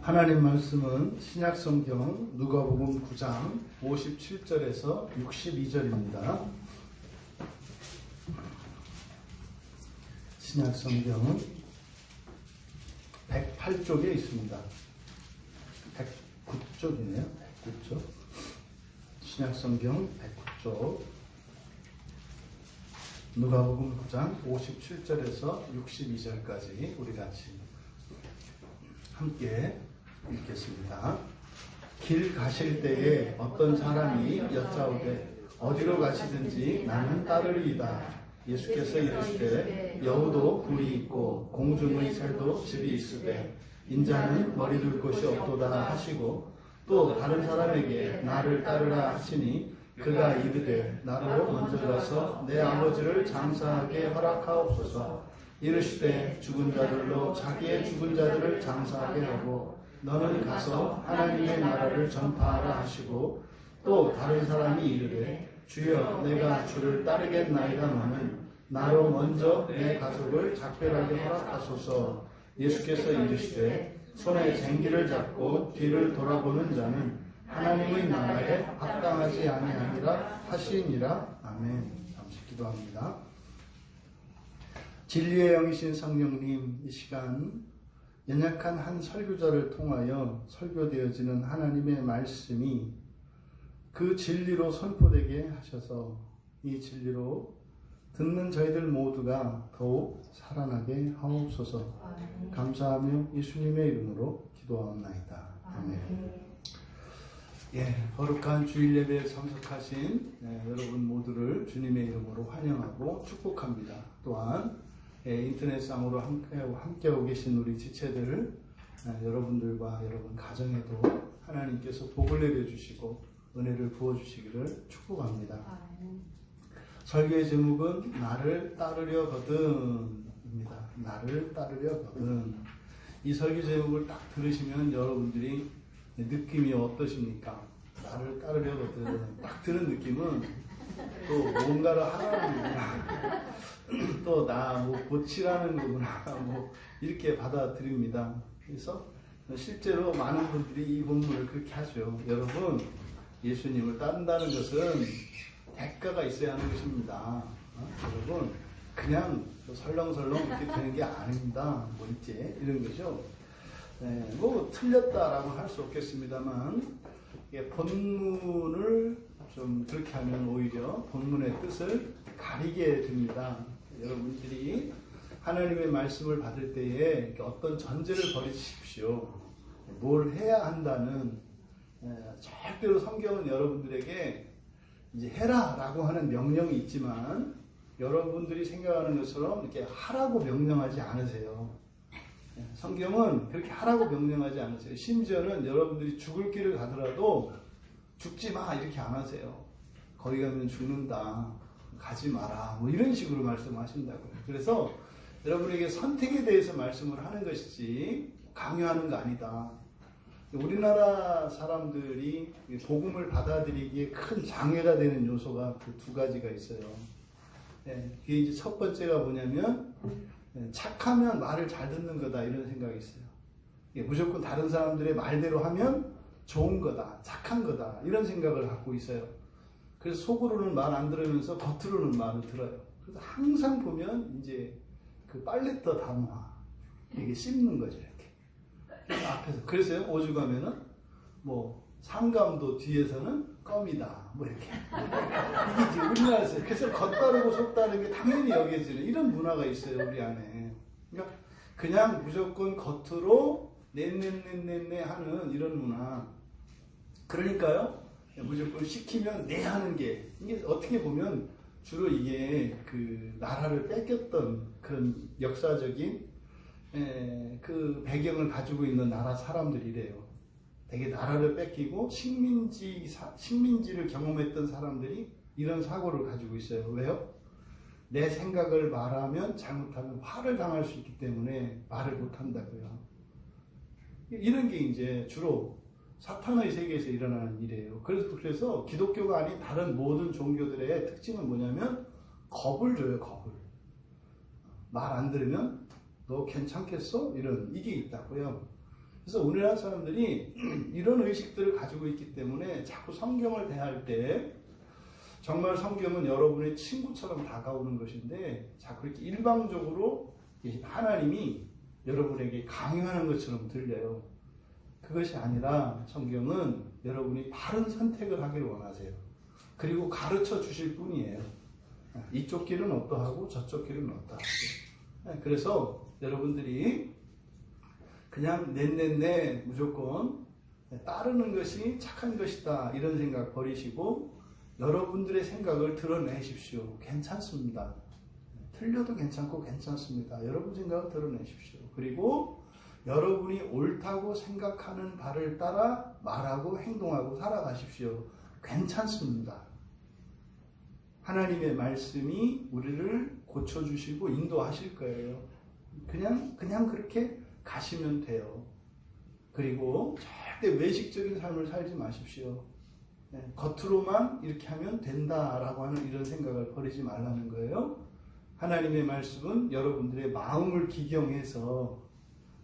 하나님 말씀은 신약성경 누가복음 9장 57절에서 62절입니다. 신약성경은 108쪽에 있습니다. 109쪽이네요. 109쪽. 신약성경 109쪽. 누가복음 9장 57절에서 62절까지 우리 같이 함께 읽겠습니다. 길 가실 때에 어떤 사람이 여짜오되 어디로 가시든지 나는 따르리이다. 예수께서 이르시되 여우도 굴이 있고 공중의 새도 집이 있으되 인자는 머리 둘 곳이 없도다 하시고 또 다른 사람에게 나를 따르라 하시니 그가 이르되 나로 먼저 가서 내 아버지를 장사하게 허락하옵소서. 이르시되 죽은 자들로 자기의 죽은 자들을 장사하게 하고 너는 가서 하나님의 나라를 전파하라 하시고 또 다른 사람이 이르되 주여 내가 주를 따르겠나이다마는 나로 먼저 내 가족을 작별하게 허락하소서. 예수께서 이르시되 손에 쟁기를 잡고 뒤를 돌아보는 자는 하나님의 나라에 합당하지 아니하니라 하시니라. 아멘. 잠시 기도합니다. 진리의 영이신 성령님, 이 시간 연약한 한 설교자를 통하여 설교되어지는 하나님의 말씀이 그 진리로 선포되게 하셔서 이 진리로 듣는 저희들 모두가 더욱 살아나게 하옵소서. 감사하며 예수님의 이름으로 기도하옵나이다. 아멘. 거룩한 주일 예배에 참석하신 여러분 모두를 주님의 이름으로 환영하고 축복합니다. 또한 인터넷상으로 함께하고 계신 우리 지체들 여러분들과 여러분 가정에도 하나님께서 복을 내려주시고 은혜를 부어주시기를 축복합니다. 설교의 제목은 나를 따르려거든입니다. 나를 따르려거든. 이 설교 제목을 딱 들으시면 여러분들이 느낌이 어떠십니까? 나를 따르려거든. 딱 드는 느낌은 또 뭔가를 하라는구나. 또 나 뭐 고치라는 거구나. 뭐 이렇게 받아들입니다. 그래서 실제로 많은 분들이 이 본문을 그렇게 하죠. 여러분, 예수님을 따른다는 것은 대가가 있어야 하는 것입니다. 여러분, 그냥 설렁설렁 이렇게 되는 게 아닙니다. 뭐 이제 이런 거죠. 뭐 틀렸다라고 할 수 없겠습니다만 본문을 좀 그렇게 하면 오히려 본문의 뜻을 가리게 됩니다. 여러분들이 하나님의 말씀을 받을 때에 어떤 전제를 버리십시오. 뭘 해야 한다는 절대로 성경은 여러분들에게 이제 해라라고 하는 명령이 있지만 여러분들이 생각하는 것처럼 이렇게 하라고 명령하지 않으세요. 성경은 그렇게 하라고 명령하지 않으세요. 심지어는 여러분들이 죽을 길을 가더라도 죽지 마 이렇게 안 하세요. 거기 가면 죽는다. 가지 마라. 뭐 이런 식으로 말씀하신다고요. 그래서 여러분에게 선택에 대해서 말씀을 하는 것이지 강요하는 거 아니다. 우리나라 사람들이 복음을 받아들이기에 큰 장애가 되는 요소가 그 두 가지가 있어요. 그게 이제 첫 번째가 뭐냐면 착하면 말을 잘 듣는 거다 이런 생각이 있어요. 무조건 다른 사람들의 말대로 하면 좋은 거다, 착한 거다 이런 생각을 갖고 있어요. 그래서 속으로는 말 안 들으면서 겉으로는 말을 들어요. 그래서 항상 보면 이제 그 빨래터 담화 이게 씹는 거죠 이렇게 앞에서. 그래서요 오죽하면은 뭐 상감도 뒤에서는 껌이다 뭐 이렇게 이게 이제 우리나라에서 그래서 겉다르고 속다른 게 당연히 여겨지는 이런 문화가 있어요 우리 안에. 그러니까 그냥 무조건 겉으로 네네네네네 하는 이런 문화. 그러니까요 무조건 시키면 네 하는 게 이게 어떻게 보면 주로 이게 그 나라를 뺏겼던 그런 역사적인 그 배경을 가지고 있는 나라 사람들이래요. 되게 나라를 뺏기고 식민지를 경험했던 사람들이 이런 사고를 가지고 있어요. 왜요? 내 생각을 말하면 잘못하면 화를 당할 수 있기 때문에 말을 못한다고요. 이런 게 이제 주로 사탄의 세계에서 일어나는 일이에요. 그래서 기독교가 아닌 다른 모든 종교들의 특징은 뭐냐면 겁을 줘요. 겁을. 말 안 들으면 너 괜찮겠어? 이런 이게 있다고요. 그래서 우리나라 사람들이 이런 의식들을 가지고 있기 때문에 자꾸 성경을 대할 때 정말 성경은 여러분의 친구처럼 다가오는 것인데 자꾸 이렇게 일방적으로 하나님이 여러분에게 강요하는 것처럼 들려요. 그것이 아니라 성경은 여러분이 바른 선택을 하기를 원하세요. 그리고 가르쳐 주실 뿐이에요. 이쪽 길은 어떠하고 저쪽 길은 어떠하고. 그래서 여러분들이 그냥 내 무조건 따르는 것이 착한 것이다 이런 생각 버리시고 여러분들의 생각을 드러내십시오. 괜찮습니다. 틀려도 괜찮고 괜찮습니다. 여러분 생각을 드러내십시오. 그리고 여러분이 옳다고 생각하는 바를 따라 말하고 행동하고 살아가십시오. 괜찮습니다. 하나님의 말씀이 우리를 고쳐주시고 인도하실 거예요. 그냥 그렇게 가시면 돼요. 그리고 절대 외식적인 삶을 살지 마십시오. 겉으로만 이렇게 하면 된다라고 하는 이런 생각을 버리지 말라는 거예요. 하나님의 말씀은 여러분들의 마음을 기경해서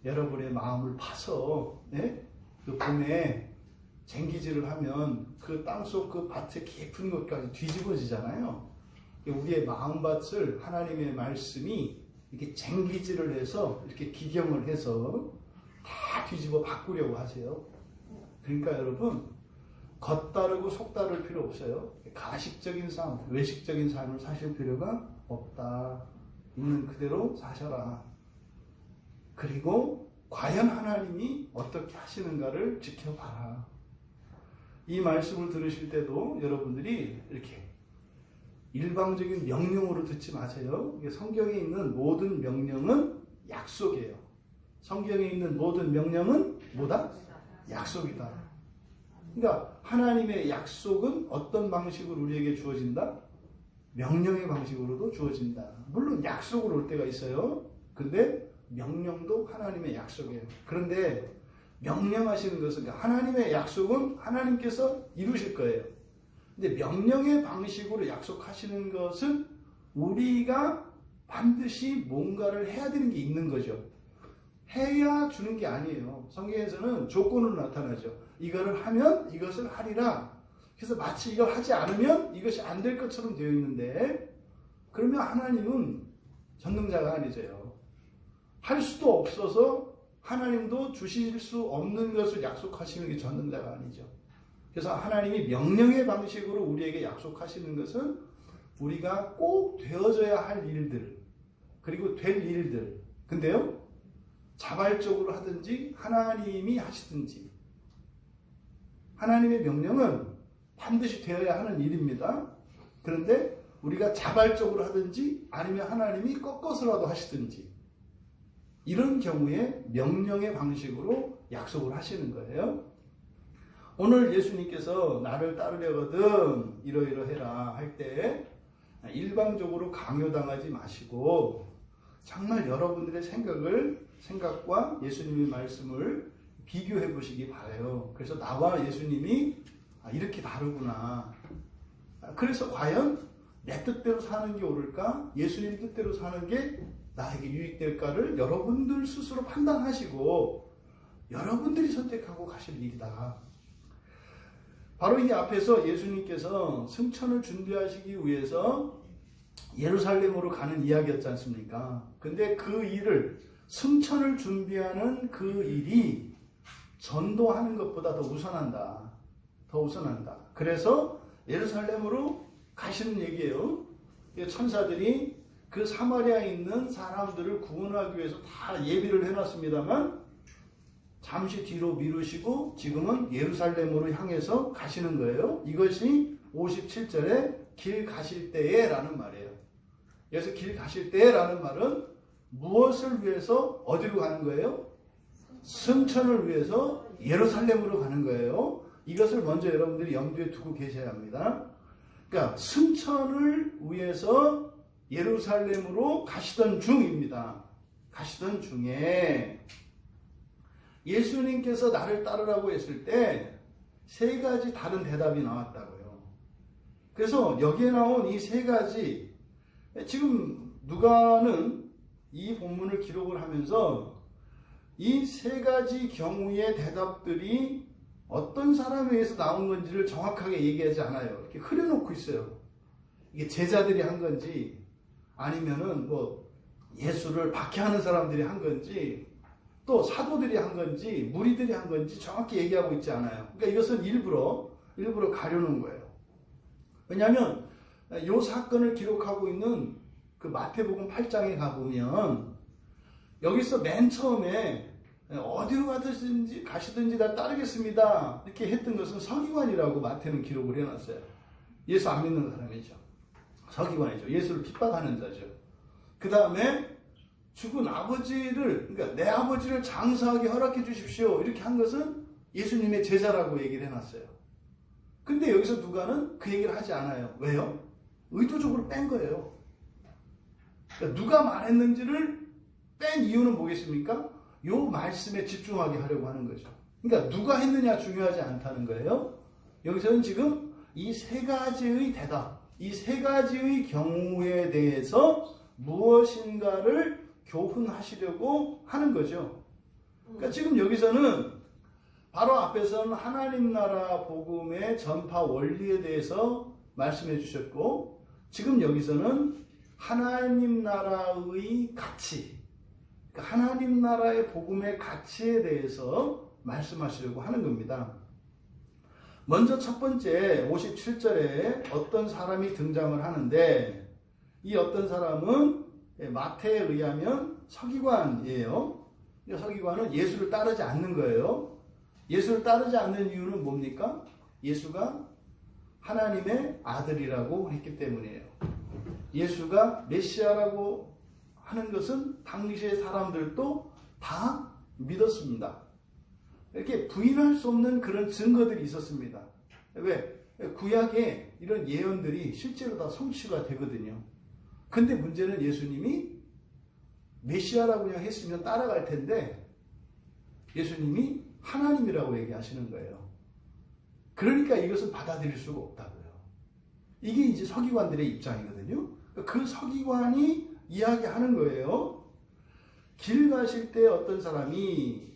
여러분의 마음을 파서 그 봄에 쟁기질을 하면 그 땅속 그 밭의 깊은 것까지 뒤집어지잖아요. 우리의 마음밭을 하나님의 말씀이 이렇게 쟁기질을 해서 이렇게 기경을 해서 다 뒤집어 바꾸려고 하세요. 그러니까 여러분 겉다르고 속다를 필요 없어요. 가식적인 삶, 외식적인 삶을 사실 필요가 없다. 있는 그대로 사셔라. 그리고 과연 하나님이 어떻게 하시는가를 지켜봐라. 이 말씀을 들으실 때도 여러분들이 이렇게 일방적인 명령으로 듣지 마세요. 성경에 있는 모든 명령은 약속이에요. 성경에 있는 모든 명령은 뭐다? 약속이다. 그러니까 하나님의 약속은 어떤 방식으로 우리에게 주어진다? 명령의 방식으로도 주어진다. 물론 약속으로 올 때가 있어요. 근데 명령도 하나님의 약속이에요. 그런데 명령하시는 것은 하나님의 약속은 하나님께서 이루실 거예요. 근데 명령의 방식으로 약속하시는 것은 우리가 반드시 뭔가를 해야 되는 게 있는 거죠. 해야 주는 게 아니에요. 성경에서는 조건으로 나타나죠. 이거를 하면 이것을 하리라. 그래서 마치 이걸 하지 않으면 이것이 안 될 것처럼 되어 있는데 그러면 하나님은 전능자가 아니세요. 할 수도 없어서 하나님도 주실 수 없는 것을 약속하시는 게 전능자가 아니죠. 그래서 하나님이 명령의 방식으로 우리에게 약속하시는 것은 우리가 꼭 되어져야 할 일들 그리고 될 일들. 근데요 자발적으로 하든지 하나님이 하시든지 하나님의 명령은 반드시 되어야 하는 일입니다. 그런데 우리가 자발적으로 하든지 아니면 하나님이 꺾어서라도 하시든지 이런 경우에 명령의 방식으로 약속을 하시는 거예요. 오늘 예수님께서 나를 따르려거든 이러이러해라 할 때 일방적으로 강요당하지 마시고 정말 여러분들의 생각과 예수님의 말씀을 비교해 보시기 바라요. 그래서 나와 예수님이 이렇게 다르구나. 그래서 과연 내 뜻대로 사는 게 옳을까? 예수님 뜻대로 사는 게 나에게 유익될까를 여러분들 스스로 판단하시고 여러분들이 선택하고 가실 일이다. 바로 이 앞에서 예수님께서 승천을 준비하시기 위해서 예루살렘으로 가는 이야기였지 않습니까? 근데 그 일을 승천을 준비하는 그 일이 전도하는 것보다 더 우선한다. 더 우선한다. 그래서 예루살렘으로 가시는 얘기예요. 천사들이 그 사마리아에 있는 사람들을 구원하기 위해서 다 예비를 해놨습니다만 잠시 뒤로 미루시고 지금은 예루살렘으로 향해서 가시는 거예요. 이것이 57절에 길 가실 때에 라는 말이에요. 그래서 길 가실 때에 라는 말은 무엇을 위해서 어디로 가는 거예요? 승천을 위해서 예루살렘으로 가는 거예요. 이것을 먼저 여러분들이 염두에 두고 계셔야 합니다. 그러니까 승천을 위해서 예루살렘으로 가시던 중입니다. 가시던 중에 예수님께서 나를 따르라고 했을 때 세 가지 다른 대답이 나왔다고요. 그래서 여기에 나온 이 세 가지 지금 누가는 이 본문을 기록을 하면서 이 세 가지 경우의 대답들이 어떤 사람에 의해서 나온 건지를 정확하게 얘기하지 않아요. 이렇게 흐려놓고 있어요. 이게 제자들이 한 건지 아니면은 뭐 예수를 박해하는 사람들이 한 건지 또 사도들이 한 건지 무리들이 한 건지 정확히 얘기하고 있지 않아요. 그러니까 이것은 일부러 가려놓은 거예요. 왜냐하면 이 사건을 기록하고 있는 그 마태복음 8장에 가보면 여기서 맨 처음에 어디로 가시든지 다 따르겠습니다 이렇게 했던 것은 서기관이라고 마태는 기록을 해놨어요. 예수 안 믿는 사람이죠. 서기관이죠. 예수를 핍박하는 자죠. 그 다음에 죽은 아버지를, 그러니까 내 아버지를 장사하게 허락해 주십시오 이렇게 한 것은 예수님의 제자라고 얘기를 해놨어요. 근데 여기서 누가는 그 얘기를 하지 않아요. 왜요? 의도적으로 뺀 거예요. 그러니까 누가 말했는지를 뺀 이유는 뭐겠습니까? 요 말씀에 집중하게 하려고 하는 거죠. 그러니까 누가 했느냐 중요하지 않다는 거예요. 여기서는 지금 이 세 가지의 대답, 이 세 가지의 경우에 대해서 무엇인가를 교훈하시려고 하는 거죠. 그러니까 지금 여기서는 바로 앞에서는 하나님 나라 복음의 전파 원리에 대해서 말씀해 주셨고, 지금 여기서는 하나님 나라의 가치, 그러니까 하나님 나라의 복음의 가치에 대해서 말씀하시려고 하는 겁니다. 먼저 첫 번째 57절에 어떤 사람이 등장을 하는데, 이 어떤 사람은 마태에 의하면 서기관이에요. 서기관은 예수를 따르지 않는 거예요. 예수를 따르지 않는 이유는 뭡니까? 예수가 하나님의 아들이라고 했기 때문이에요. 예수가 메시아라고 하는 것은 당시의 사람들도 다 믿었습니다. 이렇게 부인할 수 없는 그런 증거들이 있었습니다. 왜? 구약에 이런 예언들이 실제로 다 성취가 되거든요. 근데 문제는 예수님이 메시아라고 그냥 했으면 따라갈 텐데 예수님이 하나님이라고 얘기하시는 거예요. 그러니까 이것은 받아들일 수가 없다고요. 이게 이제 서기관들의 입장이거든요. 그 서기관이 이야기하는 거예요. 길 가실 때 어떤 사람이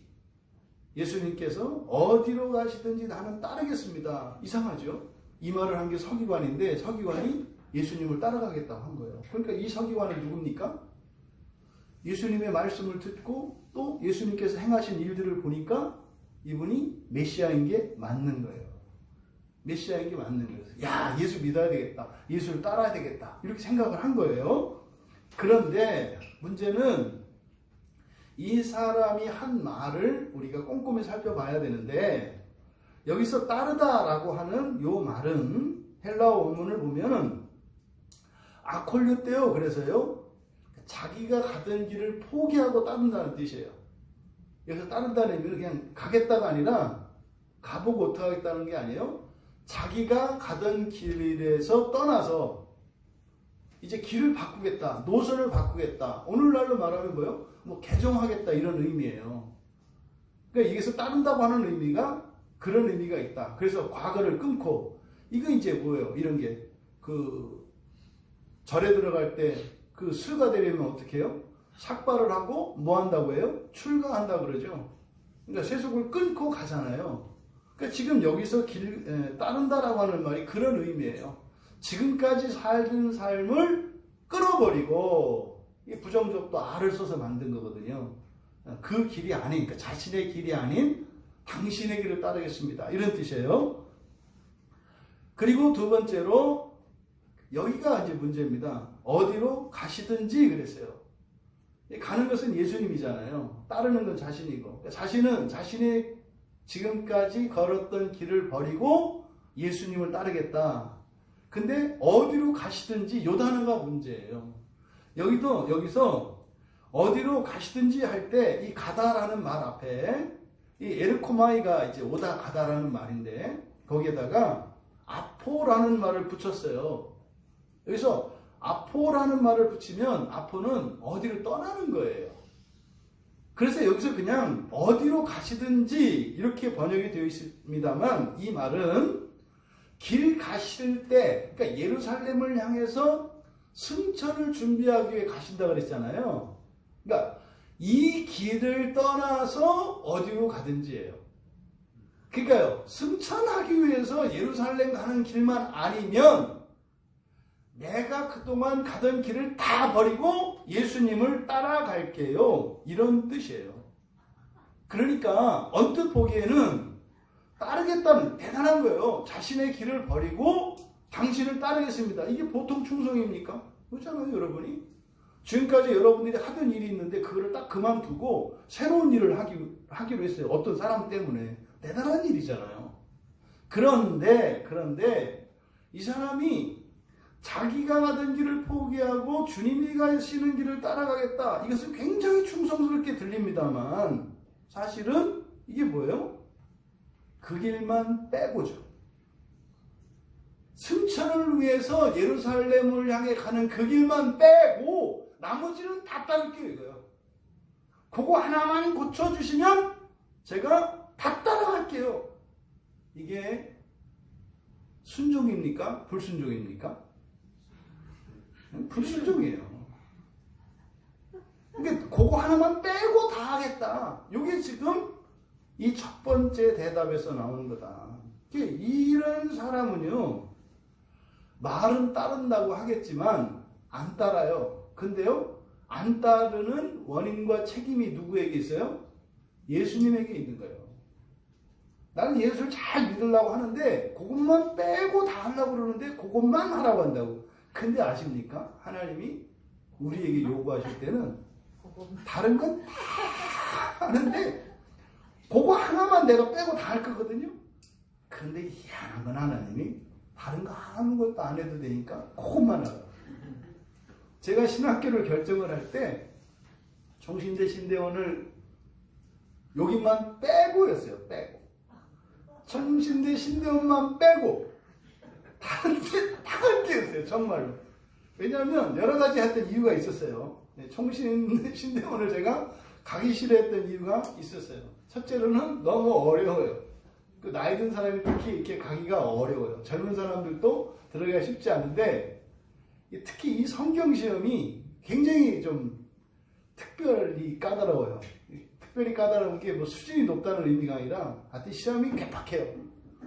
예수님께서 어디로 가시든지 나는 따르겠습니다. 이상하죠? 이 말을 한 게 서기관인데 서기관이 예수님을 따라가겠다고 한 거예요. 그러니까 이 서기관은 누굽니까? 예수님의 말씀을 듣고 또 예수님께서 행하신 일들을 보니까 이분이 메시아인 게 맞는 거예요. 메시아인 게 맞는 거예요. 야, 예수 믿어야 되겠다. 예수를 따라야 되겠다. 이렇게 생각을 한 거예요. 그런데 문제는 이 사람이 한 말을 우리가 꼼꼼히 살펴봐야 되는데, 여기서 따르다라고 하는 요 말은 헬라어 원문을 보면은 아콜류떼요. 그래서요, 자기가 가던 길을 포기하고 따른다는 뜻이에요. 여기서 따른다는 의미는 그냥 가겠다가 아니라 가보고 어떻게 하겠다는 게 아니에요. 자기가 가던 길에서 떠나서 이제 길을 바꾸겠다, 노선을 바꾸겠다. 오늘날로 말하면 뭐요? 뭐 개종하겠다 이런 의미예요. 그러니까 여기서 따른다고 하는 의미가 그런 의미가 있다. 그래서 과거를 끊고, 이거 이제 뭐예요? 이런 게 그 절에 들어갈 때 그 수가 되려면 어떻게 해요? 삭발을 하고 뭐 한다고 해요? 출가한다고 그러죠. 그러니까 세속을 끊고 가잖아요. 그러니까 지금 여기서 따른다라고 하는 말이 그런 의미예요. 지금까지 살던 삶을 끊어버리고, 이게 부정적도 알을 써서 만든 거거든요. 그 길이 아닌, 그러니까 자신의 길이 아닌 당신의 길을 따르겠습니다. 이런 뜻이에요. 그리고 두 번째로 여기가 이제 문제입니다. 어디로 가시든지 그랬어요. 가는 것은 예수님이잖아요. 따르는 건 자신이고, 자신은 자신의 지금까지 걸었던 길을 버리고 예수님을 따르겠다. 근데 어디로 가시든지 요 단어가 문제예요. 여기서 어디로 가시든지 할 때 이 가다라는 말 앞에 이 에르코마이가 이제 오다 가다라는 말인데 거기에다가 아포라는 말을 붙였어요. 여기서 아포라는 말을 붙이면 아포는 어디를 떠나는 거예요. 그래서 여기서 그냥 어디로 가시든지 이렇게 번역이 되어 있습니다만, 이 말은 길 가실 때, 그러니까 예루살렘을 향해서 승천을 준비하기 위해 가신다 그랬잖아요. 그러니까 이 길을 떠나서 어디로 가든지예요. 그러니까요, 승천하기 위해서 예루살렘 가는 길만 아니면 내가 그동안 가던 길을 다 버리고 예수님을 따라갈게요. 이런 뜻이에요. 그러니까 언뜻 보기에는 따르겠다는 대단한 거예요. 자신의 길을 버리고 당신을 따르겠습니다. 이게 보통 충성입니까? 그렇잖아요, 여러분이. 지금까지 여러분들이 하던 일이 있는데 그거를 딱 그만두고 새로운 일을 하기로 했어요. 어떤 사람 때문에. 대단한 일이잖아요. 그런데 이 사람이 자기가 가던 길을 포기하고 주님이 가시는 길을 따라가겠다. 이것은 굉장히 충성스럽게 들립니다만 사실은 이게 뭐예요? 그 길만 빼고죠. 승천을 위해서 예루살렘을 향해 가는 그 길만 빼고 나머지는 다 따를게요, 이거요. 그거 하나만 고쳐주시면 제가 다 따라갈게요. 이게 순종입니까? 불순종입니까? 불순종이에요. 그러니까 그거 하나만 빼고 다 하겠다. 이게 지금 이 첫 번째 대답에서 나오는 거다. 이런 사람은요, 말은 따른다고 하겠지만 안 따라요. 근데요, 안 따르는 원인과 책임이 누구에게 있어요? 예수님에게 있는 거예요. 나는 예수를 잘 믿으려고 하는데 그것만 빼고 다 하려고 그러는데 그것만 하라고 한다고. 근데 아십니까? 하나님이 우리에게 요구하실 때는 다른 건 다 하는데 그거 하나만 내가 빼고 다 할 거거든요. 근데 희한한 건 하나님이 다른 거 아무것도 안 해도 되니까 그것만 하라. 제가 신학교를 결정을 할 때 총신대 신대원을 여기만 빼고였어요. 빼고. 총신대 신대원만 빼고 다른 데 다 할 게였어요. 정말로. 왜냐하면 여러 가지 했던 이유가 있었어요. 총신대원을 제가 가기 싫어했던 이유가 있었어요. 첫째로는 너무 어려워요. 그 나이 든 사람이 특히 이렇게 가기가 어려워요. 젊은 사람들도 들어가기가 쉽지 않은데 특히 이 성경 시험이 굉장히 좀 특별히 까다로워요. 특별히 까다로운 게 뭐 수준이 높다는 의미가 아니라 하여튼 시험이 개팍해요.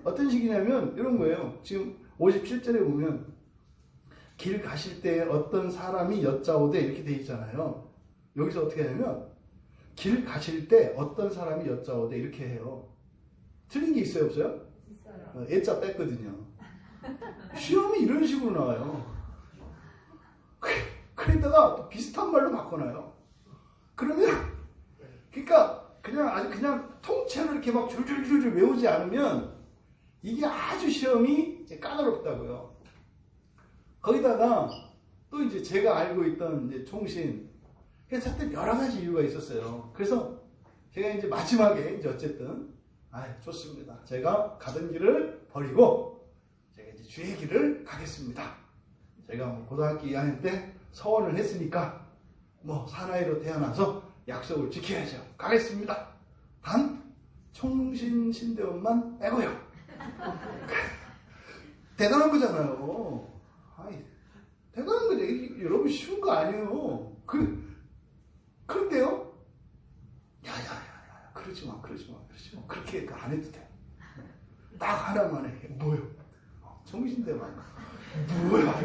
어떤 식이냐면 이런 거예요. 지금 57절에 보면 길 가실 때 어떤 사람이 여짜오되 이렇게 돼 있잖아요. 여기서 어떻게 하냐면 길 가실 때 어떤 사람이 여짜오되 이렇게 해요. 틀린 게 있어요, 없어요? 있어요. 애자 뺐거든요. 시험이 이런 식으로 나와요. 그러다가 또 비슷한 말로 바꿔놔요. 그러면 그러니까 그냥 통째로 이렇게 막 줄줄줄줄 외우지 않으면 이게 아주 시험이 까다롭다고요. 거기다가 또 이제 제가 알고 있던 이제 총신, 그래서 하여튼 여러 가지 이유가 있었어요. 그래서 제가 이제 마지막에 이제 어쨌든 좋습니다. 제가 가던 길을 버리고 제가 이제 주의 길을 가겠습니다. 제가 뭐 고등학교 2학년 때 서원을 했으니까 뭐 사나이로 태어나서 약속을 지켜야죠. 가겠습니다. 단 총신 신대원만 빼고요. 대단한 거잖아요. 대단한 거죠. 여러분 쉬운 거 아니에요. 그런데요. 야야야야 그러지 마. 그렇게 안 해도 돼. 딱 하나만 해. 뭐요? 총신대만. 뭐야?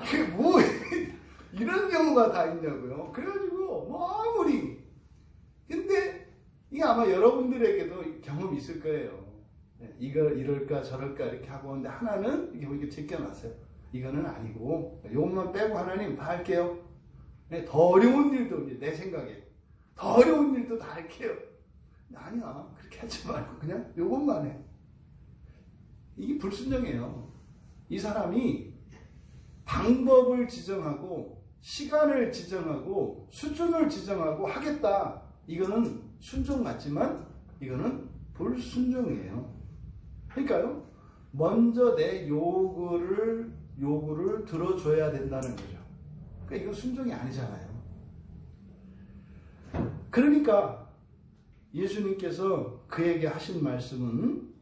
그게 뭐 이런 경우가 다 있냐고요. 그래가지고 뭐 아무리 근데 이게 아마 여러분들에게도 경험이 있을 거예요. 이걸 이럴까 저럴까 이렇게 하고 하는데 하나는 이렇게 제껴놨어요. 이거는 아니고 이것만 빼고 하나님 다 할게요. 더 어려운 일도 내 생각에 더 어려운 일도 다 할게요. 아니야 그렇게 하지 말고 그냥 이것만 해. 이게 불순종이에요. 이 사람이 방법을 지정하고 시간을 지정하고 수준을 지정하고 하겠다. 이거는 순종 같지만 이거는 불순종이에요. 그러니까요. 먼저 내 요구를 들어줘야 된다는 거죠. 그러니까 이건 순종이 아니잖아요. 그러니까 예수님께서 그에게 하신 말씀은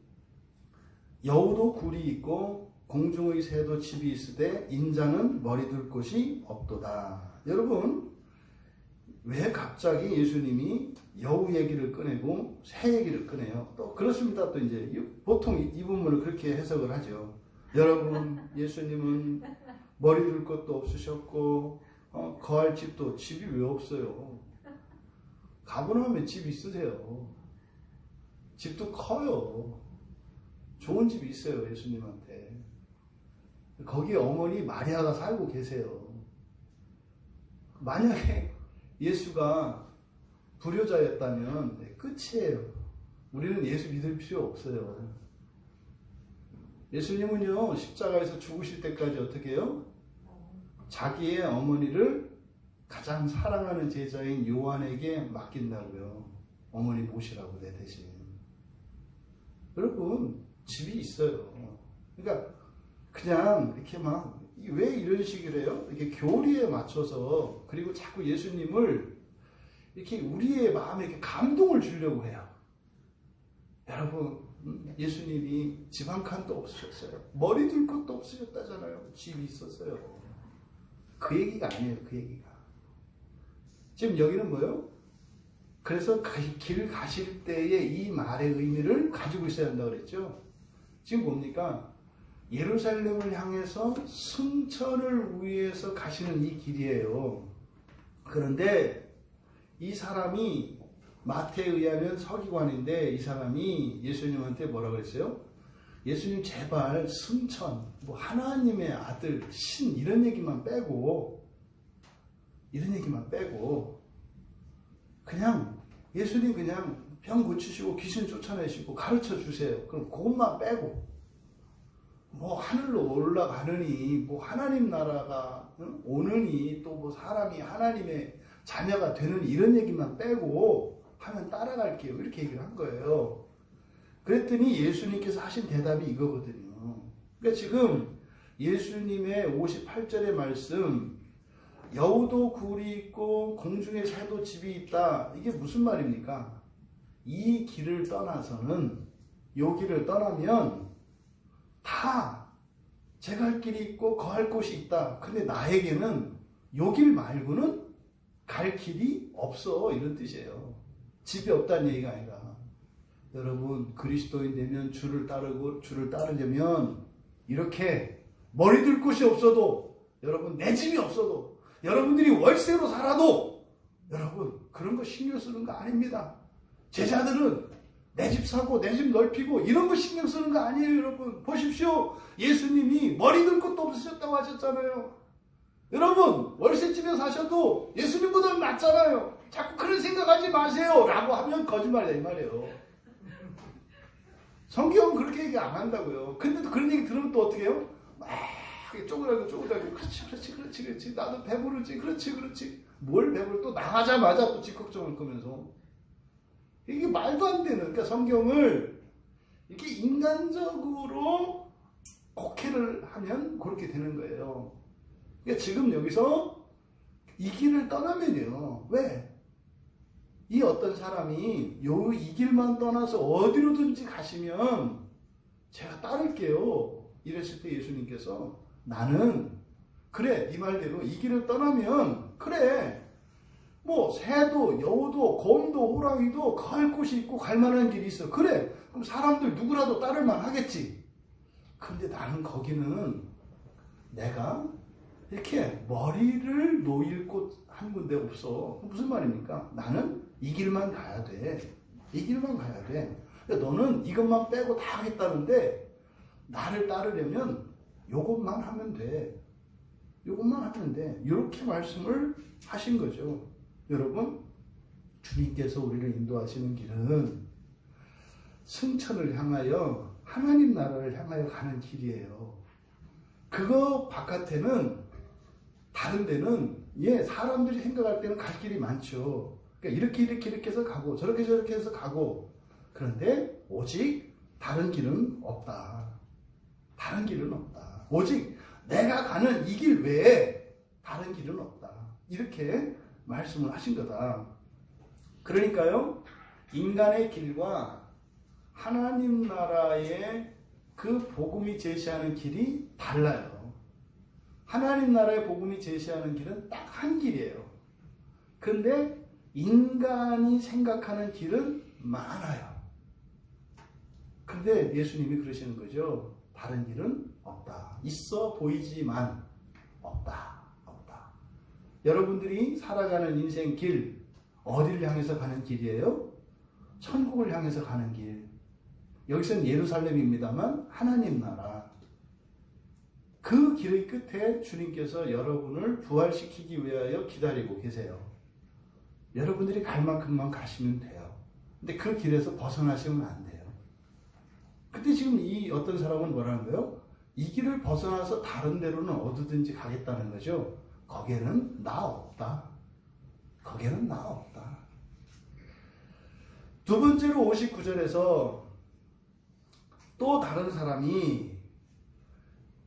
여우도 굴이 있고 공중의 새도 집이 있으되 인자는 머리 둘 곳이 없도다. 여러분 왜 갑자기 예수님이 여우 얘기를 꺼내고 새 얘기를 꺼내요? 또 그렇습니다. 또 이제 보통 이 부분을 그렇게 해석을 하죠. 여러분, 예수님은 머리 둘 것도 없으셨고 거할 집이 왜 없어요? 가버나움에 집 있으세요. 집도 커요. 좋은 집이 있어요, 예수님한테. 거기에 어머니 마리아가 살고 계세요. 만약에 예수가 불효자였다면 끝이에요. 우리는 예수 믿을 필요 없어요. 예수님은요, 십자가에서 죽으실 때까지 어떻게 해요? 자기의 어머니를 가장 사랑하는 제자인 요한에게 맡긴다고요. 어머니 모시라고 내 대신. 여러분, 집이 있어요. 그러니까 그냥 이렇게 막 왜 이런 식으로 해요? 이렇게 교리에 맞춰서, 그리고 자꾸 예수님을 이렇게 우리의 마음에 이렇게 감동을 주려고 해요. 여러분, 예수님이 집 한 칸도 없으셨어요. 머리 둘 것도 없으셨다잖아요. 집이 있었어요. 그 얘기가 아니에요. 그 얘기가. 지금 여기는 뭐예요? 그래서 길 가실 때에 이 말의 의미를 가지고 있어야 한다고 그랬죠. 지금 뭡니까? 예루살렘을 향해서 승천을 위해서 가시는 이 길이에요. 그런데 이 사람이 마태에 의하면 서기관인데 이 사람이 예수님한테 뭐라고 했어요? 예수님 제발 승천, 뭐 하나님의 아들, 신 이런 얘기만 빼고 그냥 예수님 그냥 병 고치시고 귀신 쫓아내시고 가르쳐 주세요. 그럼 그것만 빼고 뭐 하늘로 올라가느니 뭐 하나님 나라가 오느니 또 뭐 사람이 하나님의 자녀가 되는 이런 얘기만 빼고 하면 따라갈게요. 이렇게 얘기를 한 거예요. 그랬더니 예수님께서 하신 대답이 이거거든요. 그러니까 지금 예수님의 58절의 말씀, 여우도 굴이 있고 공중에 새도 집이 있다. 이게 무슨 말입니까? 이 길을 떠나서는, 요 길을 떠나면 다 제가 할 길이 있고 거할 곳이 있다. 근데 나에게는 요 길 말고는 갈 길이 없어. 이런 뜻이에요. 집이 없다는 얘기가 아니라, 여러분 그리스도인 되면 주를 따르려면 이렇게 머리 둘 곳이 없어도, 여러분 내 집이 없어도, 여러분들이 월세로 살아도 여러분 그런 거 신경 쓰는 거 아닙니다. 제자들은 내 집 사고 내 집 넓히고 이런 거 신경 쓰는 거 아니에요. 여러분 보십시오. 예수님이 머리 둘 것도 없으셨다고 하셨잖아요. 여러분 월세집에 사셔도 예수님보다 낫잖아요. 자꾸 그런 생각하지 마세요 라고 하면 거짓말이다 이 말이에요. 성경은 그렇게 얘기 안 한다고요. 근데 또 그런 얘기 들으면 또 어떻게 해요? 막 쪼그라들고 그렇지 나도 배부르지 그렇지 뭘 배부르, 또 나가자마자 또 직걱정을 거면서 이게 말도 안 되는, 그러니까 성경을 이렇게 인간적으로 곡해를 하면 그렇게 되는 거예요. 그러니까 지금 여기서 이 길을 떠나면요, 왜? 이 어떤 사람이 이 길만 떠나서 어디로든지 가시면 제가 따를게요 이랬을 때 예수님께서, 나는 그래 네 말대로 이 길을 떠나면 그래 뭐 새도 여우도 곰도 호랑이도 갈 곳이 있고 갈 만한 길이 있어. 그래 그럼 사람들 누구라도 따를 만 하겠지. 근데 나는 거기는 내가 이렇게 머리를 놓일 곳 한 군데 없어. 무슨 말입니까? 나는 이 길만 가야 돼. 이 길만 가야 돼. 그러니까 너는 이것만 빼고 다 하겠다는데 나를 따르려면 요것만 하면 돼. 요것만 하면 돼. 이렇게 말씀을 하신 거죠. 여러분, 주님께서 우리를 인도하시는 길은 승천을 향하여 하나님 나라를 향하여 가는 길이에요. 그거 바깥에는, 다른 데는 사람들이 생각할 때는 갈 길이 많죠. 그러니까 이렇게 해서 가고 저렇게 해서 가고, 그런데 오직 다른 길은 없다. 다른 길은 없다. 오직 내가 가는 이 길 외에 다른 길은 없다. 이렇게 말씀을 하신 거다. 그러니까요, 인간의 길과 하나님 나라의 그 복음이 제시하는 길이 달라요. 하나님 나라의 복음이 제시하는 길은 딱 한 길이에요. 근데 인간이 생각하는 길은 많아요. 근데 예수님이 그러시는 거죠. 다른 길은 없다. 있어 보이지만 없다. 없다. 여러분들이 살아가는 인생 길, 어디를 향해서 가는 길이에요? 천국을 향해서 가는 길. 여기서는 예루살렘입니다만 하나님 나라. 그 길의 끝에 주님께서 여러분을 부활시키기 위하여 기다리고 계세요. 여러분들이 갈 만큼만 가시면 돼요. 근데 그 길에서 벗어나시면 안 돼요. 근데 지금 이 어떤 사람은 뭐라는 거예요? 이 길을 벗어나서 다른 데로는 어디든지 가겠다는 거죠. 거기에는 나 없다. 거기에는 나 없다. 두 번째로 59절에서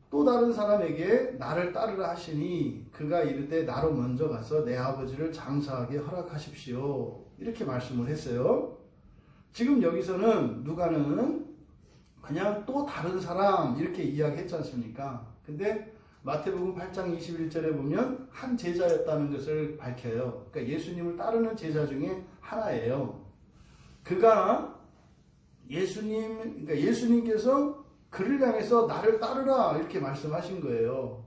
또 다른 사람에게 나를 따르라 하시니 그가 이르되 나로 먼저 가서 내 아버지를 장사하게 허락하십시오. 이렇게 말씀을 했어요. 지금 여기서는 누가는 그냥 또 다른 사람 이렇게 이야기했지 않습니까? 근데 마태복음 8장 21절에 보면 한 제자였다는 것을 밝혀요. 그러니까 예수님을 따르는 제자 중에 하나예요. 그가 예수님께서 그를 향해서 나를 따르라 이렇게 말씀하신 거예요.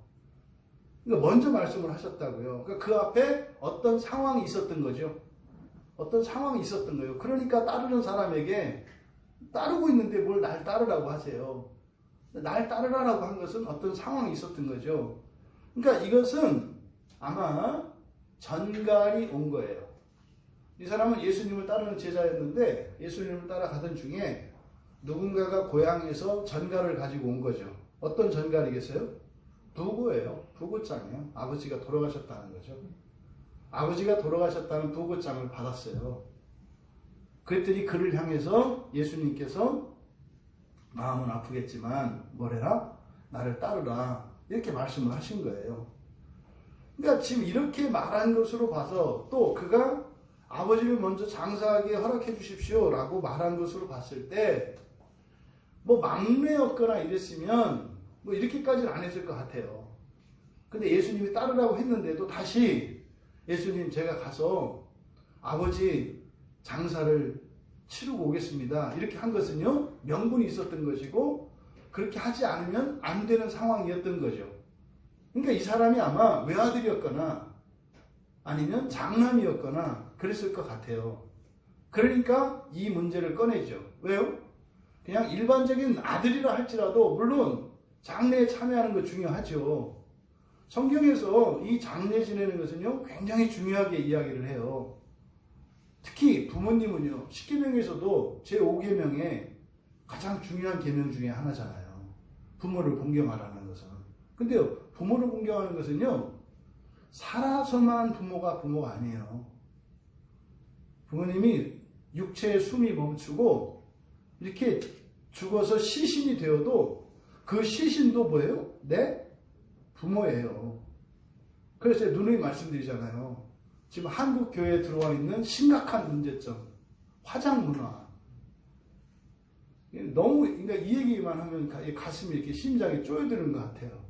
그러니까 먼저 말씀을 하셨다고요. 그러니까 그 앞에 어떤 상황이 있었던 거죠. 어떤 상황이 있었던 거예요. 그러니까 따르는 사람에게 따르고 있는데 뭘 날 따르라고 하세요. 날 따르라고 한 것은 어떤 상황이 있었던 거죠. 그러니까 이것은 아마 전갈이 온 거예요. 이 사람은 예수님을 따르는 제자였는데 예수님을 따라가던 중에 누군가가 고향에서 전갈을 가지고 온 거죠. 어떤 전갈이겠어요? 부고예요. 부고장이에요. 아버지가 돌아가셨다는 거죠. 아버지가 돌아가셨다는 부고장을 받았어요. 그랬더니 그를 향해서 예수님께서 마음은 아프겠지만 뭐래라? 나를 따르라. 이렇게 말씀을 하신 거예요. 그러니까 지금 이렇게 말한 것으로 봐서 또 그가 아버지를 먼저 장사하게 허락해 주십시오 라고 말한 것으로 봤을 때 뭐 막내였거나 이랬으면 뭐 이렇게까지는 안 했을 것 같아요. 근데 예수님이 따르라고 했는데도 다시 예수님 제가 가서 아버지 장사를 치르고 오겠습니다. 이렇게 한 것은요 명분이 있었던 것이고 그렇게 하지 않으면 안 되는 상황이었던 거죠. 그러니까 이 사람이 아마 외아들이었거나 아니면 장남이었거나 그랬을 것 같아요. 그러니까 이 문제를 꺼내죠. 왜요? 그냥 일반적인 아들이라 할지라도 물론 장례에 참여하는 거 중요하죠. 성경에서 이 장례 지내는 것은요 굉장히 중요하게 이야기를 해요. 특히 부모님은요 10계명에서도 제5계명에 가장 중요한 계명 중에 하나잖아요. 부모를 공경하라는 것은. 근데요 부모를 공경하는 것은요 살아서만 부모가 아니에요. 부모님이 육체의 숨이 멈추고 이렇게 죽어서 시신이 되어도 그 시신도 뭐예요? 내 부모예요. 그래서 누누이 말씀드리잖아요. 지금 한국 교회에 들어와 있는 심각한 문제점, 화장 문화. 너무 그러니까 이 얘기만 하면 가슴이 이렇게 심장이 쪼여드는 것 같아요.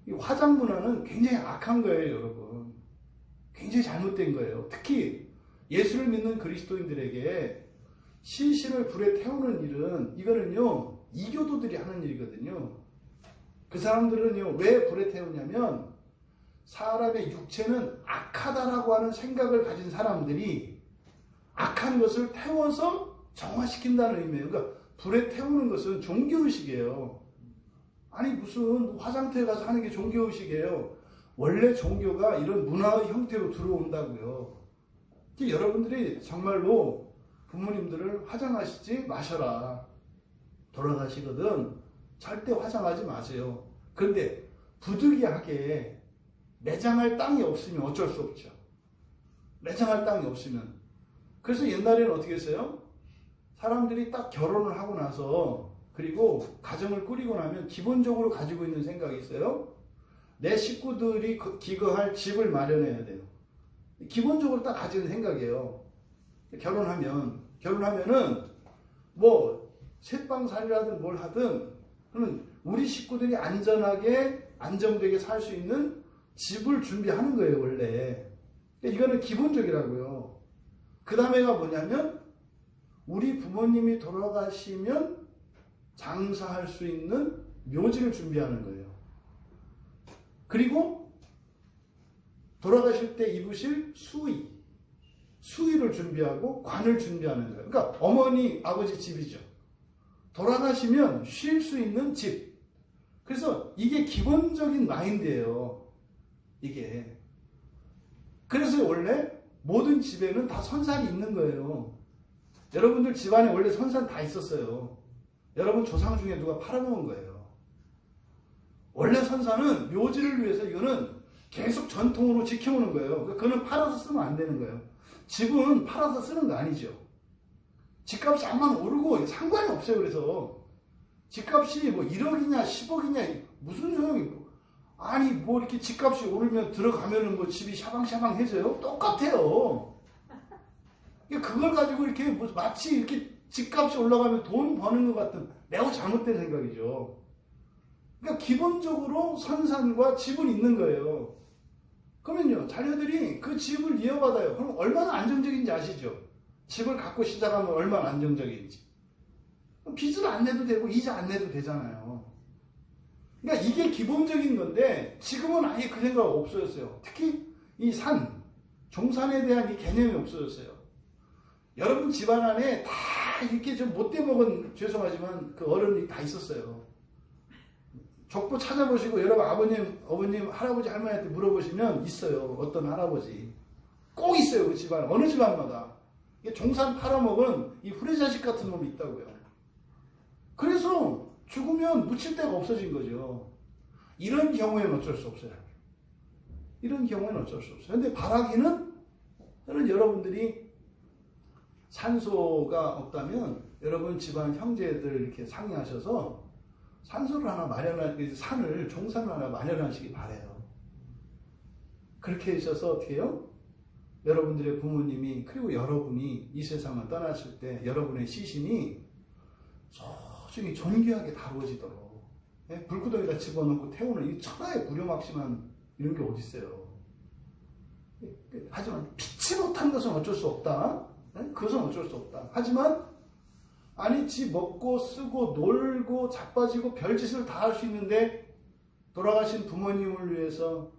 이 화장 문화는 굉장히 악한 거예요, 여러분. 굉장히 잘못된 거예요. 특히 예수를 믿는 그리스도인들에게 시신을 불에 태우는 일은 이거는요 이교도들이 하는 일이거든요. 그 사람들은요 왜 불에 태우냐면 사람의 육체는 악하다라고 하는 생각을 가진 사람들이 악한 것을 태워서 정화시킨다는 의미예요. 그러니까 불에 태우는 것은 종교의식이에요. 아니 무슨 화장터에 가서 하는 게 종교의식이에요. 원래 종교가 이런 문화의 형태로 들어온다고요. 여러분들이 정말로 부모님들을 화장하시지 마셔라. 돌아가시거든 절대 화장하지 마세요. 그런데 부득이하게 매장할 땅이 없으면 어쩔 수 없죠. 매장할 땅이 없으면. 그래서 옛날에는 어떻게 했어요? 사람들이 딱 결혼을 하고 나서 그리고 가정을 꾸리고 나면 기본적으로 가지고 있는 생각이 있어요. 내 식구들이 기거할 집을 마련해야 돼요. 기본적으로 딱 가지는 생각이에요. 결혼하면은 뭐 셋방살이라든 뭘 하든 그러면 우리 식구들이 안전하게 안정되게 살 수 있는 집을 준비하는 거예요 원래. 이거는 기본적이라고요. 그 다음에가 뭐냐면 우리 부모님이 돌아가시면 장사할 수 있는 묘지를 준비하는 거예요. 그리고 돌아가실 때 입으실 수의를 준비하고 관을 준비하는 거예요. 그러니까 어머니, 아버지 집이죠. 돌아가시면 쉴 수 있는 집. 그래서 이게 기본적인 마인드예요. 이게. 그래서 원래 모든 집에는 다 선산이 있는 거예요. 여러분들 집안에 원래 선산 다 있었어요. 여러분 조상 중에 누가 팔아먹은 거예요. 원래 선산은 묘지를 위해서 이거는 계속 전통으로 지켜오는 거예요. 그거는 팔아서 쓰면 안 되는 거예요. 집은 팔아서 쓰는 거 아니죠. 집값이 암만 오르고 상관이 없어요. 그래서 집값이 뭐 1억이냐 10억이냐 무슨 소용이 아니 뭐 이렇게 집값이 오르면 들어가면은 뭐 집이 샤방샤방해져요? 똑같아요. 그걸 가지고 이렇게 마치 이렇게 집값이 올라가면 돈 버는 것 같은 매우 잘못된 생각이죠. 그러니까 기본적으로 선산과 집은 있는 거예요. 그러면요, 자녀들이 그 집을 이어받아요. 그럼 얼마나 안정적인지 아시죠? 집을 갖고 시작하면 얼마나 안정적인지. 빚을 안 내도 되고 이자 안 내도 되잖아요. 그러니까 이게 기본적인 건데 지금은 아예 그 생각 없어졌어요. 특히 이 종산에 대한 이 개념이 없어졌어요. 여러분 집안 안에 다 이렇게 좀 못돼 먹은, 죄송하지만 그 어른이 다 있었어요. 족보 찾아보시고 여러분 아버님, 어머님, 할아버지, 할머니한테 물어보시면 있어요. 어떤 할아버지. 꼭 있어요. 그 집안. 어느 집안마다. 종산 팔아먹은 이 후레자식 같은 놈이 있다고요. 그래서 죽으면 묻힐 데가 없어진 거죠. 이런 경우에는 어쩔 수 없어요. 이런 경우에는 어쩔 수 없어요. 근데 바라기는 여러분들이 산소가 없다면 여러분 집안 형제들 이렇게 상의하셔서 산소를 하나 종산을 하나 마련하시기 바래요. 그렇게 하셔서 어떻게 해요? 여러분들의 부모님이 그리고 여러분이 이 세상을 떠나실 때 여러분의 시신이 소중히 존귀하게 다루어지도록 불구덩이에다 집어넣고 태우는 이 천하의 무료막심한 이런 게 어디 있어요. 하지만 피치 못한 것은 어쩔 수 없다. 그것은 어쩔 수 없다. 하지만 아니 지 먹고 쓰고 놀고 자빠지고 별짓을 다 할 수 있는데 돌아가신 부모님을 위해서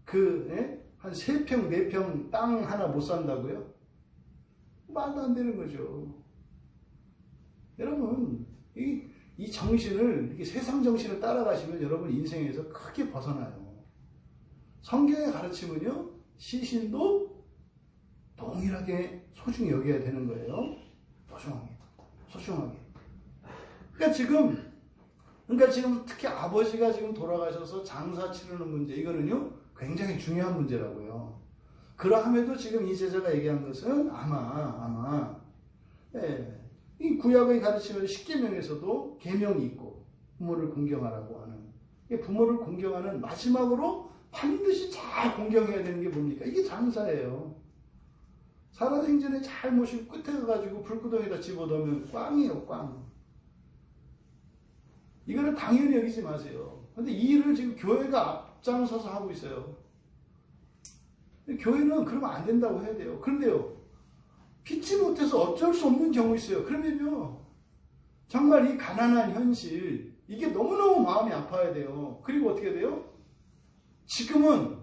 한 3평 4평 땅 하나 못 산다고요? 말도 안 되는 거죠. 여러분 이 정신을 이렇게 세상 정신을 따라가시면 여러분 인생에서 크게 벗어나요. 성경의 가르침은요, 시신도 동일하게 소중히 여겨야 되는 거예요. 소중하게. 그러니까 지금 특히 아버지가 지금 돌아가셔서 장사 치르는 문제, 이거는요 굉장히 중요한 문제라고요. 그러함에도 지금 이 제자가 얘기한 것은 아마 이 구약의 가르침은 십계명에서도 계명이 있고 부모를 공경하라고 하는, 부모를 공경하는 마지막으로 반드시 잘 공경해야 되는 게 뭡니까? 이게 장사예요. 살아생전에 잘 모시고 끝에 가가지고 불구덩이에다 집어넣으면 꽝이에요, 꽝. 이거를 당연히 여기지 마세요. 근데 이 일을 지금 교회가 앞장서서 하고 있어요. 교회는 그러면 안 된다고 해야 돼요. 그런데요, 피치 못해서 어쩔 수 없는 경우 있어요. 그러면요, 정말 이 가난한 현실, 이게 너무너무 마음이 아파야 돼요. 그리고 어떻게 돼요? 지금은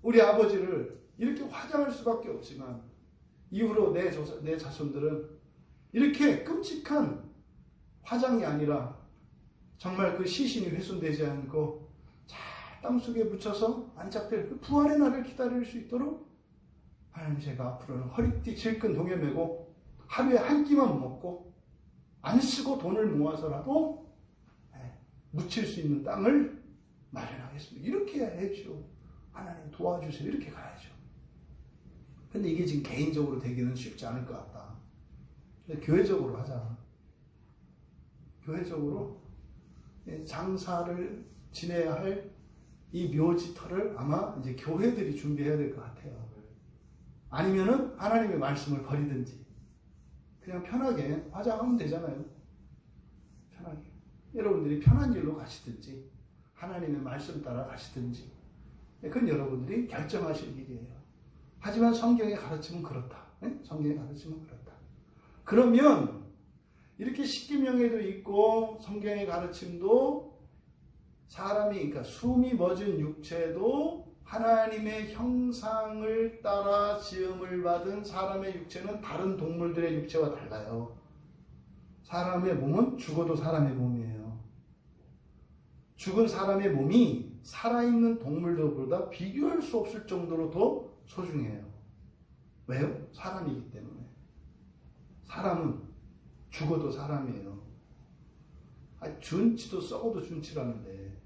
우리 아버지를 이렇게 화장할 수밖에 없지만 이후로 내 자손들은 이렇게 끔찍한 화장이 아니라 정말 그 시신이 훼손되지 않고 잘 땅속에 묻혀서 안착될 그 부활의 날을 기다릴 수 있도록 하나님, 제가 앞으로는 허리띠 질끈 동여매고 하루에 한 끼만 먹고 안 쓰고 돈을 모아서라도 묻힐 수 있는 땅을 마련하겠습니다. 이렇게 해야죠. 하나님 도와주세요. 이렇게 가야죠. 근데 이게 지금 개인적으로 되기는 쉽지 않을 것 같다. 교회적으로 하자. 교회적으로 장사를 지내야 할 이 묘지터를 아마 이제 교회들이 준비해야 될 것 같아요. 아니면은 하나님의 말씀을 버리든지 그냥 편하게 화장하면 되잖아요. 편하게. 여러분들이 편한 길로 가시든지 하나님의 말씀 따라 가시든지 그건 여러분들이 결정하실 일이에요. 하지만 성경의 가르침은 그렇다. 네? 성경의 가르침은 그렇다. 그러면 이렇게 십계명에도 있고 성경의 가르침도 사람이, 그러니까 숨이 멎은 육체도 하나님의 형상을 따라 지음을 받은 사람의 육체는 다른 동물들의 육체와 달라요. 사람의 몸은 죽어도 사람의 몸이에요. 죽은 사람의 몸이 살아있는 동물들보다 비교할 수 없을 정도로 더 소중해요. 왜요? 사람이기 때문에. 사람은 죽어도 사람이에요. 준치도 썩어도 준치라는데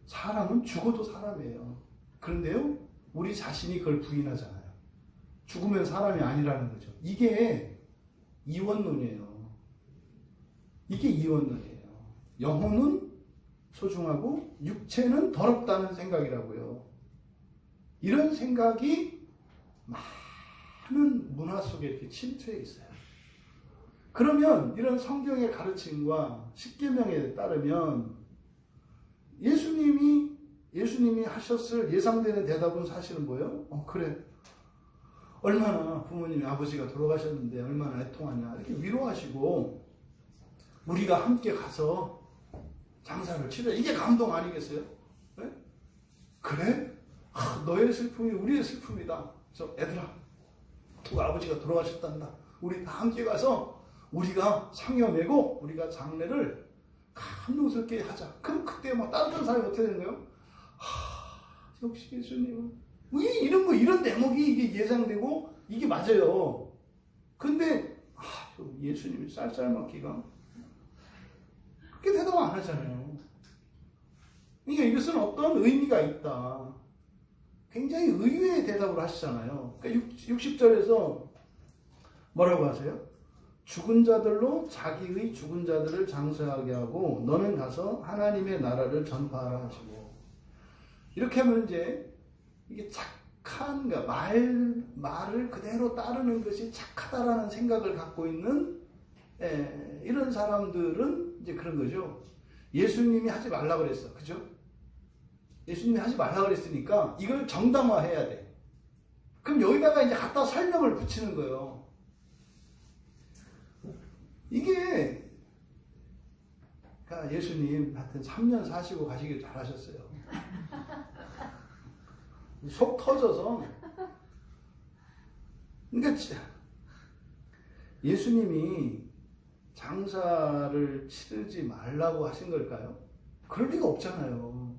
사람은 죽어도 사람이에요. 그런데요, 우리 자신이 그걸 부인하잖아요. 죽으면 사람이 아니라는 거죠. 이게 이원론이에요. 이게 이원론이에요. 영혼은 소중하고 육체는 더럽다는 생각이라고요. 이런 생각이 많은 문화 속에 이렇게 침투해 있어요. 그러면 이런 성경의 가르침과 십계명에 따르면 예수님이 하셨을 예상되는 대답은 사실은 뭐예요? 그래. 얼마나 부모님이 아버지가 돌아가셨는데 얼마나 애통하냐. 이렇게 위로하시고 우리가 함께 가서 장사를 치러. 이게 감동 아니겠어요? 네? 그래? 너의 슬픔이 우리의 슬픔이다. 그래서 애들아, 누가 아버지가 돌아가셨단다. 우리 다 함께 가서 우리가 상여 메고 우리가 장례를 감동스럽게 하자. 그럼 그때 막 따뜻한 사람이 어떻게 되는 거예요? 역시 예수님은 이런 대목이 이게 예상되고 이게 맞아요. 근데 예수님이 쌀쌀맞기가 그렇게 대답 안 하잖아요. 그러니까 이것은 어떤 의미가 있다. 굉장히 의외의 대답을 하시잖아요. 그러니까 60절에서 뭐라고 하세요? 죽은 자들로 자기의 죽은 자들을 장사하게 하고 너는 가서 하나님의 나라를 전파하라 하시고, 이렇게 하면 이제 이게 착한, 그러니까 말을 그대로 따르는 것이 착하다라는 생각을 갖고 있는 이런 사람들은 이제 그런 거죠. 예수님이 하지 말라 그랬어. 그죠? 예수님이 하지 말라 그랬으니까 이걸 정당화해야 돼. 그럼 여기다가 이제 갖다 설명을 붙이는 거예요. 이게, 그러니까 예수님 하여튼 3년 사시고 가시길 잘하셨어요. 속 터져서. 그러니까 예수님이 장사를 치르지 말라고 하신 걸까요? 그럴 리가 없잖아요.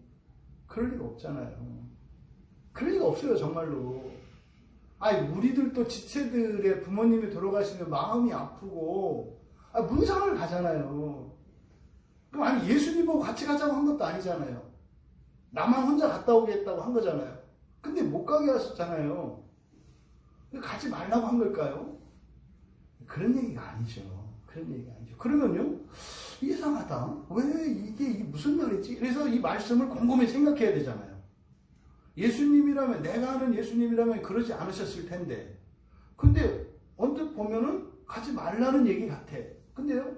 그럴 리가 없잖아요. 그럴 리가 없어요, 정말로. 우리들도 지체들의 부모님이 돌아가시면 마음이 아프고, 문상을 가잖아요. 그럼 예수님 보고 같이 가자고 한 것도 아니잖아요. 나만 혼자 갔다 오겠다고 한 거잖아요. 근데 못 가게 하셨잖아요. 가지 말라고 한 걸까요? 그런 얘기가 아니죠. 그런 얘기가 아니죠. 그러면요, 이상하다. 왜 이게 무슨 말이지? 그래서 이 말씀을 곰곰이 생각해야 되잖아요. 예수님이라면, 내가 아는 예수님이라면 그러지 않으셨을 텐데. 근데 언뜻 보면은 가지 말라는 얘기 같아. 근데요,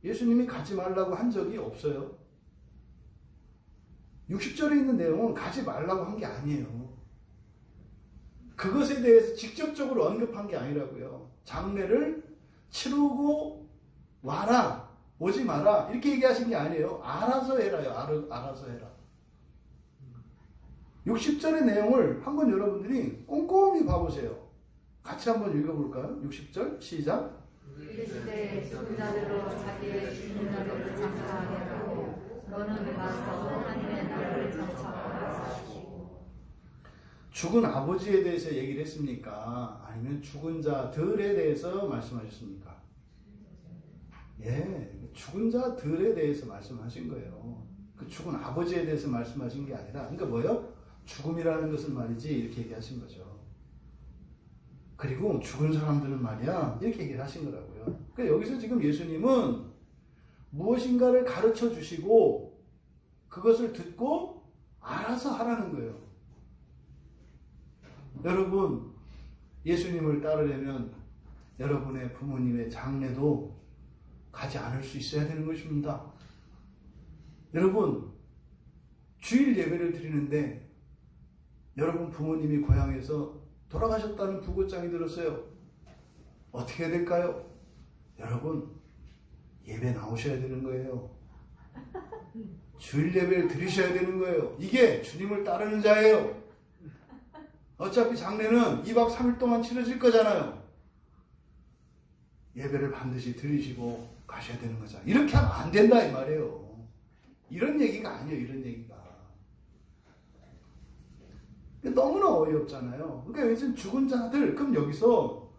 예수님이 가지 말라고 한 적이 없어요. 60절에 있는 내용은 가지 말라고 한 게 아니에요. 그것에 대해서 직접적으로 언급한 게 아니라고요. 장례를 치르고 와라, 오지 마라, 이렇게 얘기하신 게 아니에요. 알아서 해라요. 알아서 해라. 60절의 내용을 한번 여러분들이 꼼꼼히 봐보세요. 같이 한번 읽어볼까요? 60절 시작. 이르시되 죽은 자들로 자기의 죽은 자들을 장사하게 하고 너는 가서 하나님의 나라를 전파하라 하시고. 죽은 아버지에 대해서 얘기를 했습니까? 아니면 죽은 자들에 대해서 말씀하셨습니까? 예, 죽은 자들에 대해서 말씀하신 거예요. 그 죽은 아버지에 대해서 말씀하신 게 아니라, 그러니까 뭐예요? 죽음이라는 것은 말이지, 이렇게 얘기하신 거죠. 그리고 죽은 사람들은 말이야, 이렇게 얘기를 하신 거라고요. 그러니까 여기서 지금 예수님은 무엇인가를 가르쳐 주시고 그것을 듣고 알아서 하라는 거예요. 여러분, 예수님을 따르려면 여러분의 부모님의 장례도 가지 않을 수 있어야 되는 것입니다. 여러분, 주일 예배를 드리는데 여러분 부모님이 고향에서 돌아가셨다는 부고장이 들었어요. 어떻게 해야 될까요? 여러분, 예배 나오셔야 되는 거예요. 주일 예배를 드리셔야 되는 거예요. 이게 주님을 따르는 자예요. 어차피 장례는 2박 3일 동안 치러질 거잖아요. 예배를 반드시 드리시고 가셔야 되는 거잖아요. 이렇게 하면 안 된다 이 말이에요. 이런 얘기가 아니에요. 이런 얘기가. 너무나 어이없잖아요. 그러니까 여기서 죽은 자들, 그럼 여기서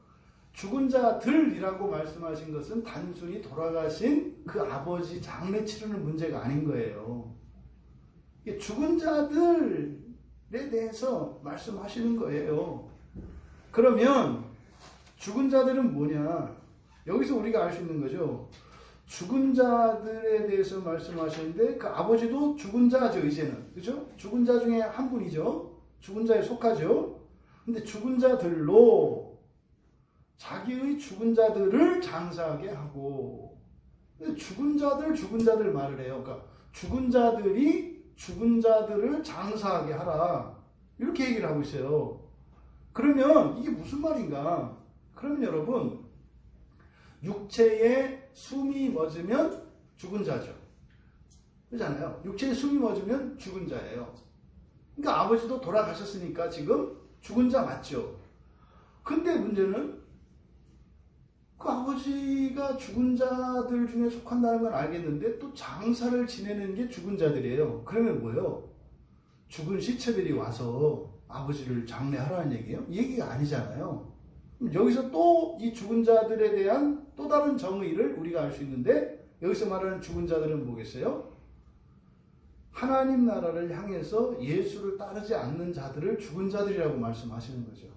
죽은 자들이라고 말씀하신 것은 단순히 돌아가신 그 아버지 장례 치르는 문제가 아닌 거예요. 죽은 자들에 대해서 말씀하시는 거예요. 그러면 죽은 자들은 뭐냐? 여기서 우리가 알 수 있는 거죠. 죽은 자들에 대해서 말씀하시는데 그 아버지도 죽은 자죠, 이제는. 그죠? 죽은 자 중에 한 분이죠. 죽은 자에 속하죠. 근데 죽은 자들로 자기의 죽은 자들을 장사하게 하고, 죽은 자들 말을 해요. 그러니까 죽은 자들이 죽은 자들을 장사하게 하라. 이렇게 얘기를 하고 있어요. 그러면 이게 무슨 말인가? 그러면 여러분, 육체에 숨이 멎으면 죽은 자죠. 그렇잖아요. 육체에 숨이 멎으면 죽은 자예요. 그러니까 아버지도 돌아가셨으니까 지금 죽은 자 맞죠. 근데 문제는 그 아버지가 죽은 자들 중에 속한다는 건 알겠는데 또 장사를 지내는 게 죽은 자들이에요. 그러면 뭐예요? 죽은 시체들이 와서 아버지를 장례하라는 얘기예요? 이 얘기가 아니잖아요. 여기서 또 이 죽은 자들에 대한 또 다른 정의를 우리가 알 수 있는데, 여기서 말하는 죽은 자들은 뭐겠어요? 하나님 나라를 향해서 예수를 따르지 않는 자들을 죽은 자들이라고 말씀하시는 거죠.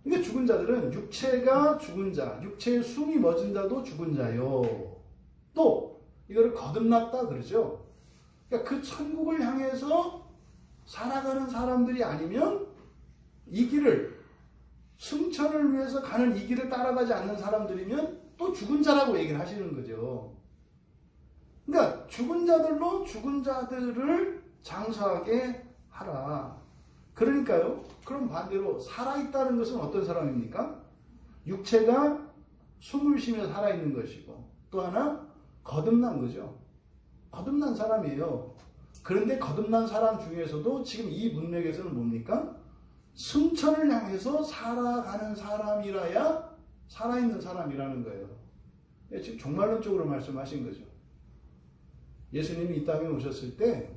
그러니까 죽은 자들은 육체가 죽은 자, 육체의 숨이 멎은 자도 죽은 자요. 또 이거를 거듭났다 그러죠. 그러니까 그 천국을 향해서 살아가는 사람들이 아니면 이 길을, 승천을 위해서 가는 이 길을 따라가지 않는 사람들이면 또 죽은 자라고 얘기를 하시는 거죠. 그러니까 죽은 자들로 죽은 자들을 장사하게 하라. 그러니까요. 그럼 반대로 살아있다는 것은 어떤 사람입니까? 육체가 숨을 쉬며 살아있는 것이고, 또 하나 거듭난 거죠. 거듭난 사람이에요. 그런데 거듭난 사람 중에서도 지금 이 문맥에서는 뭡니까? 승천을 향해서 살아가는 사람이라야 살아있는 사람이라는 거예요. 지금 종말론적으로 말씀하신 거죠. 예수님이 이 땅에 오셨을 때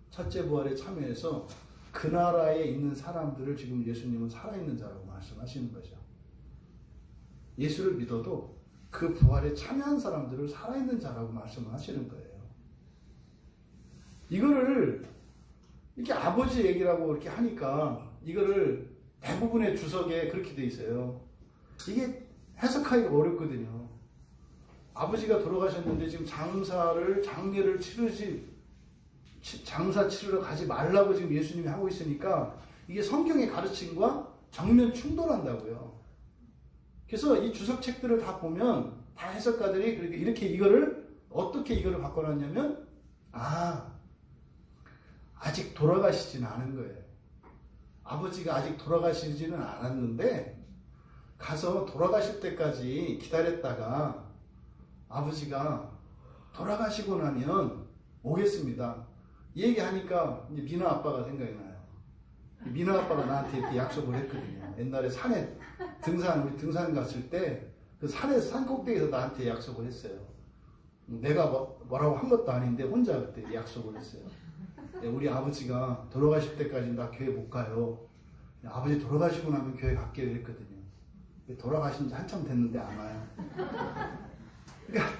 첫째 부활에 참여해서 그 나라에 있는 사람들을 지금 예수님은 살아있는 자라고 말씀하시는 거죠. 예수를 믿어도 그 부활에 참여한 사람들을 살아있는 자라고 말씀을 하시는 거예요. 이거를 이렇게 아버지 얘기라고 이렇게 하니까 이거를 대부분의 주석에 그렇게 돼 있어요. 이게 해석하기가 어렵거든요. 아버지가 돌아가셨는데 지금 장례를 장사 치르러 가지 말라고 지금 예수님이 하고 있으니까 이게 성경의 가르침과 정면 충돌한다고요. 그래서 이 주석책들을 다 보면 다 해석가들이 이렇게 이거를 어떻게 이거를 바꿔놨냐면, 아직 돌아가시지는 않은 거예요. 아버지가 아직 돌아가시지는 않았는데 가서 돌아가실 때까지 기다렸다가 아버지가 돌아가시고 나면 오겠습니다. 이 얘기하니까 미나 아빠가 생각이 나요. 미나 아빠가 나한테 이렇게 약속을 했거든요. 옛날에 산에 우리 등산 갔을 때 그 산 꼭대기에서 나한테 약속을 했어요. 내가 뭐라고 한 것도 아닌데 혼자 그때 약속을 했어요. 우리 아버지가 돌아가실 때까지 나 교회 못 가요. 아버지 돌아가시고 나면 교회 갈게요 이랬거든요. 돌아가신 지 한참 됐는데 안 와요. 그러니까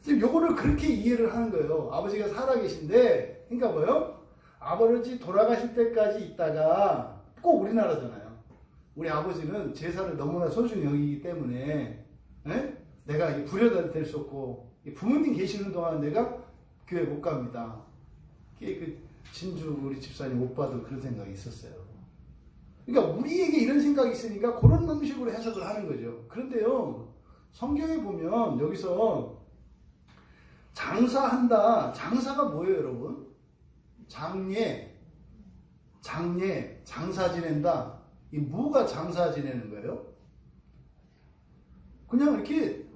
지금 요거를 그렇게 이해를 하는 거예요. 아버지가 살아계신데, 그러니까 뭐요? 아버지 돌아가실 때까지 있다가, 꼭 우리나라잖아요. 우리 아버지는 제사를 너무나 소중히 여기기 때문에 내가 불효자될 수 없고, 부모님 계시는 동안 내가 교회 못 갑니다. 그 진주 우리 집사님 오빠도 그런 생각이 있었어요. 그러니까 우리에게 이런 생각이 있으니까 그런 방식으로 해석을 하는 거죠. 그런데요, 성경에 보면 여기서 장사한다. 장사가 뭐예요, 여러분? 장사 지낸다. 이 뭐가 장사 지내는 거예요? 그냥 이렇게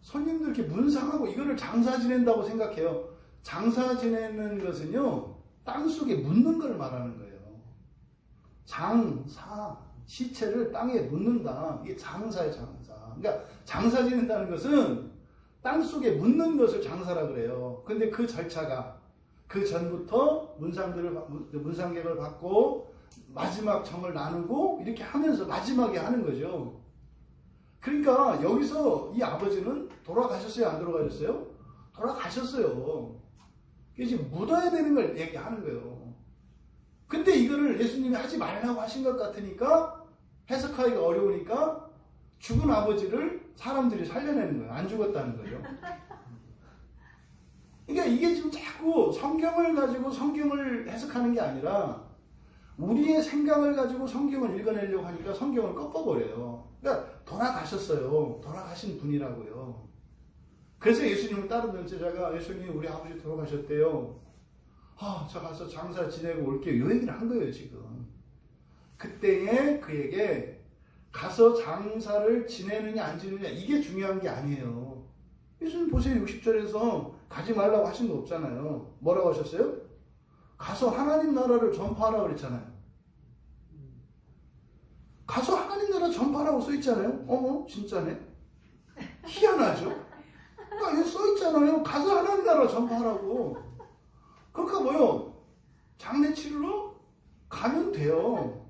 손님들 이렇게 문상하고 이거를 장사 지낸다고 생각해요. 장사 지내는 것은요, 땅속에 묻는 걸 말하는 거예요. 장사, 시체를 땅에 묻는다. 이게 장사예요, 장사. 그러니까 장사 지낸다는 것은 땅속에 묻는 것을 장사라 그래요. 근데 그 절차가 그 전부터 문상객을 받고 마지막 정을 나누고 이렇게 하면서 마지막에 하는 거죠. 그러니까 여기서 이 아버지는 돌아가셨어요? 안 돌아가셨어요? 돌아가셨어요. 이제 묻어야 되는 걸 얘기하는 거예요. 근데 이거를 예수님이 하지 말라고 하신 것 같으니까 해석하기가 어려우니까 죽은 아버지를 사람들이 살려내는 거예요. 안 죽었다는 거죠. 그러니까 이게 지금 자꾸 성경을 가지고 성경을 해석하는 게 아니라 우리의 생각을 가지고 성경을 읽어내려고 하니까 성경을 꺾어버려요. 그러니까 돌아가셨어요. 돌아가신 분이라고요. 그래서 예수님을 따르던 제자가 예수님 우리 아버지 돌아가셨대요. 저 가서 장사 지내고 올게요. 이 얘기를 한 거예요 지금. 그때에 그에게 가서 장사를 지내느냐 안 지내느냐 이게 중요한 게 아니에요. 예수님 보세요. 60절에서 가지 말라고 하신 거 없잖아요. 뭐라고 하셨어요? 가서 하나님 나라를 전파하라고 그랬잖아요. 가서 하나님 나라 전파하라고 써있잖아요. 어머 진짜네. 희한하죠? 그러니까 여기 써있잖아요. 가서 하나님 나라 전파하라고. 그러니까 뭐요? 장례 치르러 가면 돼요.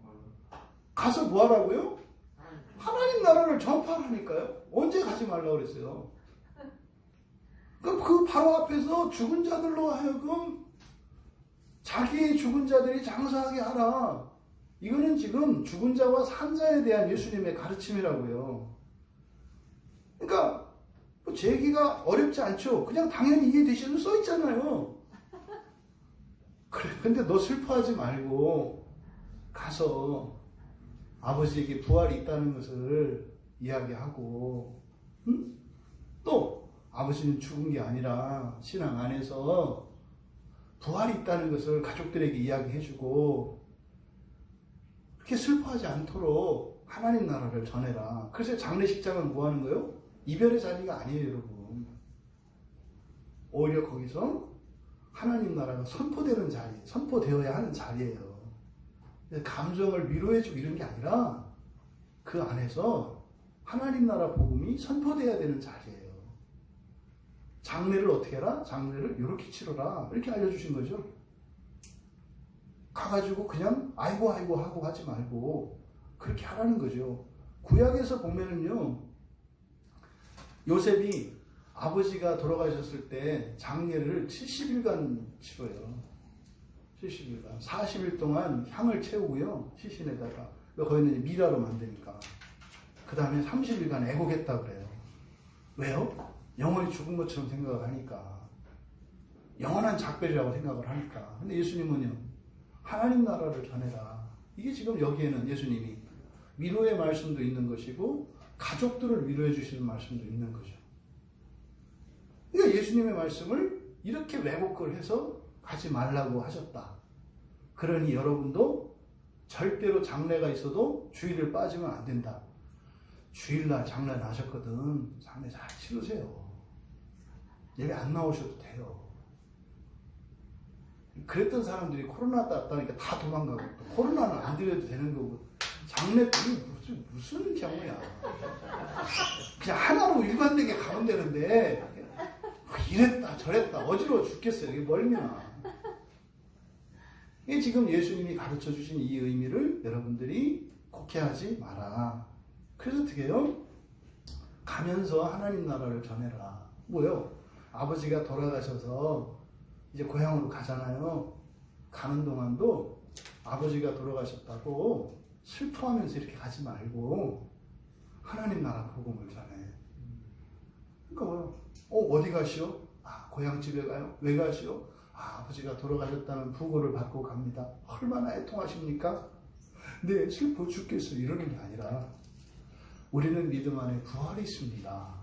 가서 뭐 하라고요? 하나님 나라를 전파하라니까요. 언제 가지 말라고 그랬어요? 그 바로 앞에서 죽은 자들로 하여금 자기의 죽은 자들이 장사하게 하라. 이거는 지금 죽은 자와 산 자에 대한 예수님의 가르침이라고요. 그러니까 뭐 제기가 어렵지 않죠. 그냥 당연히 이해되시는 써 있잖아요. 그래, 근데 너 슬퍼하지 말고 가서 아버지에게 부활이 있다는 것을 이야기하고, 응? 또 아버지는 죽은 게 아니라 신앙 안에서 부활이 있다는 것을 가족들에게 이야기해주고 그렇게 슬퍼하지 않도록 하나님 나라를 전해라. 그래서 장례식장은 뭐 하는 거예요? 이별의 자리가 아니에요, 여러분. 오히려 거기서 하나님 나라가 선포되는 자리, 선포되어야 하는 자리예요. 감정을 위로해주고 이런 게 아니라 그 안에서 하나님 나라 복음이 선포되어야 되는 자리예요. 장례를 어떻게 해라? 장례를 이렇게 치러라. 이렇게 알려주신 거죠. 가가지고 그냥 아이고 하고 하지 말고 그렇게 하라는 거죠. 구약에서 보면은요, 요셉이 아버지가 돌아가셨을 때 장례를 70일간 치러요. 70일간. 40일 동안 향을 채우고요. 시신에다가. 거기는 미라로 만드니까. 그 다음에 30일간 애곡했다 그래요. 왜요? 영원히 죽은 것처럼 생각을 하니까. 영원한 작별이라고 생각을 하니까. 근데 예수님은요, 하나님 나라를 전해라. 이게 지금 여기에는 예수님이 위로의 말씀도 있는 것이고 가족들을 위로해 주시는 말씀도 있는 거죠. 그러니까 예수님의 말씀을 이렇게 왜곡을 해서 가지 말라고 하셨다. 그러니 여러분도 절대로 장례가 있어도 주일을 빠지면 안 된다. 주일날 장례 나셨거든. 장례 잘 치르세요. 예배 안 나오셔도 돼요. 그랬던 사람들이 코로나 왔다니까 다 도망가고, 또 코로나는 안 드려도 되는 거고, 장례 무슨 경우야. 그냥 하나로 일관되게 가면 되는데 이랬다 저랬다 어지러워 죽겠어요. 이게 멀미나. 이게 지금 예수님이 가르쳐 주신 이 의미를 여러분들이 곡해하지 마라. 그래서 어떻게 해요? 가면서 하나님 나라를 전해라. 뭐요? 아버지가 돌아가셔서 이제 고향으로 가잖아요. 가는 동안도 아버지가 돌아가셨다고 슬퍼하면서 이렇게 가지 말고 하나님 나라 복음을 전해. 그러니까 뭐요? 어디 가시오? 고향집에 가요? 왜 가시오? 아버지가 돌아가셨다는 부고를 받고 갑니다. 얼마나 애통하십니까? 네, 슬퍼 죽겠어. 이러는 게 아니라 우리는 믿음 안에 부활이 있습니다.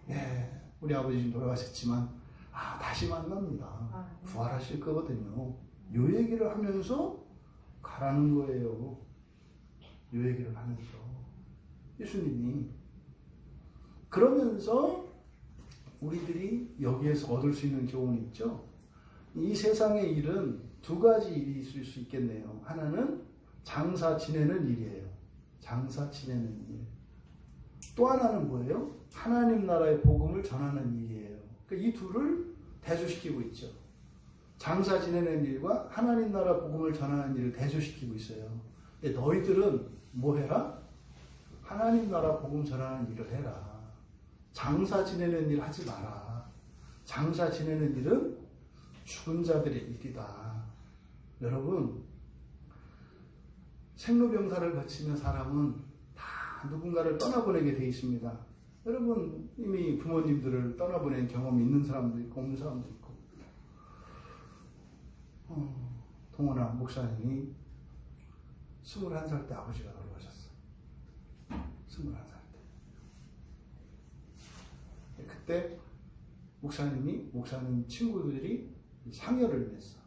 네, 우리 아버지 돌아가셨지만 다시 만납니다. 부활하실 거거든요. 요 얘기를 하면서 가라는 거예요. 요 얘기를 하면서 예수님이 그러면서 우리들이 여기에서 얻을 수 있는 교훈이 있죠. 이 세상의 일은 두 가지 일이 있을 수 있겠네요. 하나는 장사 지내는 일이에요. 장사 지내는 일. 또 하나는 뭐예요? 하나님 나라의 복음을 전하는 일이에요. 그러니까 이 둘을 대조시키고 있죠. 장사 지내는 일과 하나님 나라 복음을 전하는 일을 대조시키고 있어요. 너희들은 뭐 해라? 하나님 나라 복음 전하는 일을 해라. 장사 지내는 일 하지 마라. 장사 지내는 일은 죽은 자들의 일이다. 여러분, 생로병사를 거치는 사람은 다 누군가를 떠나보내게 돼 있습니다. 여러분 이미 부모님들을 떠나보낸 경험이 있는 사람도 있고 없는 사람도 있고. 동원아 목사님이 21살 때 아버지가 돌아가셨어요. 21살 때. 그때 목사님 친구들이 상여를 맺어.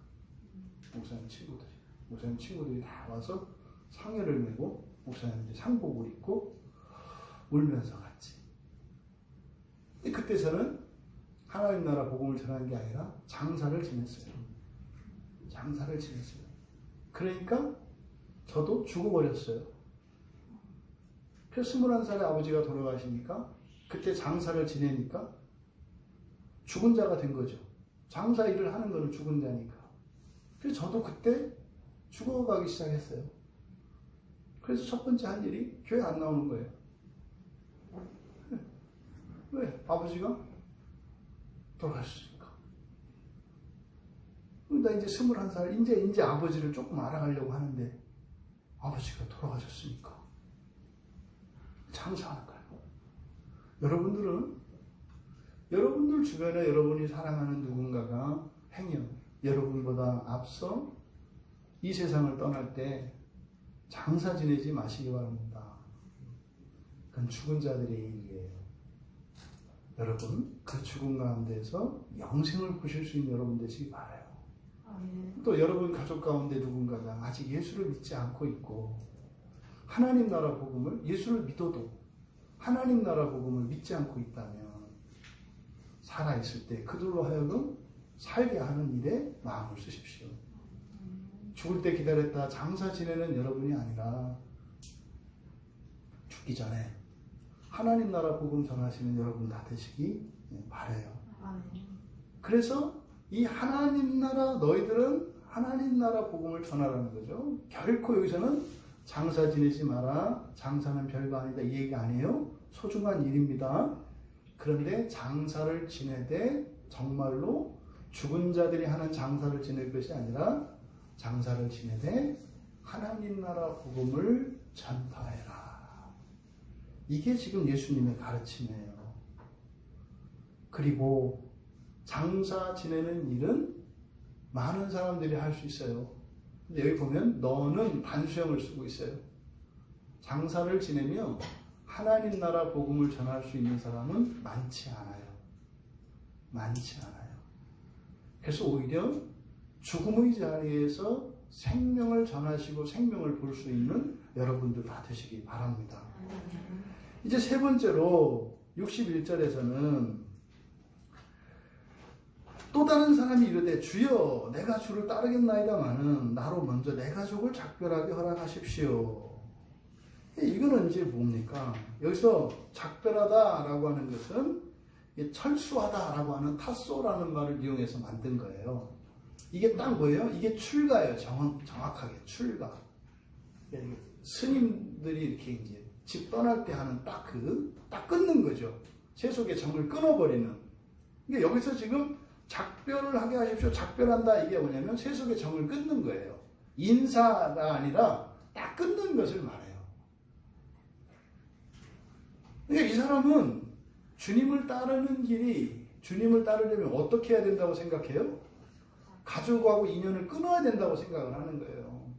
목사님 친구들이 다 와서 상여를 메고 목사님 상복을 입고 울면서 갔지. 그때 저는 하나님 나라 복음을 전하는 게 아니라 장사를 지냈어요. 그러니까 저도 죽어버렸어요. 21살에 아버지가 돌아가시니까 그때 장사를 지내니까 죽은 자가 된 거죠. 장사 일을 하는 거는 죽은 자니까. 그래서 저도 그때 죽어가기 시작했어요. 그래서 첫 번째 한 일이 교회 안 나오는 거예요. 왜? 아버지가 돌아가셨으니까. 나 이제 21살, 이제 아버지를 조금 알아가려고 하는데 아버지가 돌아가셨으니까 장사하는 거예요. 여러분들 주변에 여러분이 사랑하는 누군가가 행여 여러분보다 앞서 이 세상을 떠날 때 장사 지내지 마시기 바랍니다. 그건 죽은 자들의 일이에요. 여러분, 그 죽음 가운데서 영생을 보실 수 있는 여러분 되시기 바라요. 또 여러분 가족 가운데 누군가가 아직 예수를 믿지 않고 있고 하나님 나라 복음을 예수를 믿어도 하나님 나라 복음을 믿지 않고 있다면 살아있을 때 그들로 하여금 살게 하는 일에 마음을 쓰십시오. 죽을 때 기다렸다 장사 지내는 여러분이 아니라 죽기 전에 하나님 나라 복음 전하시는 여러분 다 되시기 바라요. 그래서 이 하나님 나라 너희들은 하나님 나라 복음을 전하라는 거죠. 결코 여기서는 장사 지내지 마라. 장사는 별거 아니다. 이 얘기 아니에요. 소중한 일입니다. 그런데 장사를 지내되 정말로 죽은 자들이 하는 장사를 지낼 것이 아니라 장사를 지내되 하나님 나라 복음을 전파해라. 이게 지금 예수님의 가르침이에요. 그리고 장사 지내는 일은 많은 사람들이 할 수 있어요. 근데 여기 보면 너는 단수형을 쓰고 있어요. 장사를 지내며 하나님 나라 복음을 전할 수 있는 사람은 많지 않아요. 그래서 오히려 죽음의 자리에서 생명을 전하시고 생명을 볼 수 있는 여러분들 다 되시기 바랍니다. 이제 세 번째로 61절에서는 또 다른 사람이 이르되 주여 내가 주를 따르겠나이다마는 나로 먼저 내 가족을 작별하게 허락하십시오. 이거는 이제 뭡니까? 여기서 작별하다라고 하는 것은 철수하다라고 하는 타소라는 말을 이용해서 만든 거예요. 이게 딱 뭐예요? 이게 출가예요. 정확하게 출가. 스님들이 이렇게 이제 집 떠날 때 하는 딱 끊는 거죠. 세속의 정을 끊어버리는. 그러니까 여기서 지금 작별을 하게 하십시오. 작별한다 이게 뭐냐면 세속의 정을 끊는 거예요. 인사가 아니라 딱 끊는 것을 말해요. 그러니까 이 사람은 주님을 따르는 길이 주님을 따르려면 어떻게 해야 된다고 생각해요? 가족하고 인연을 끊어야 된다고 생각을 하는 거예요.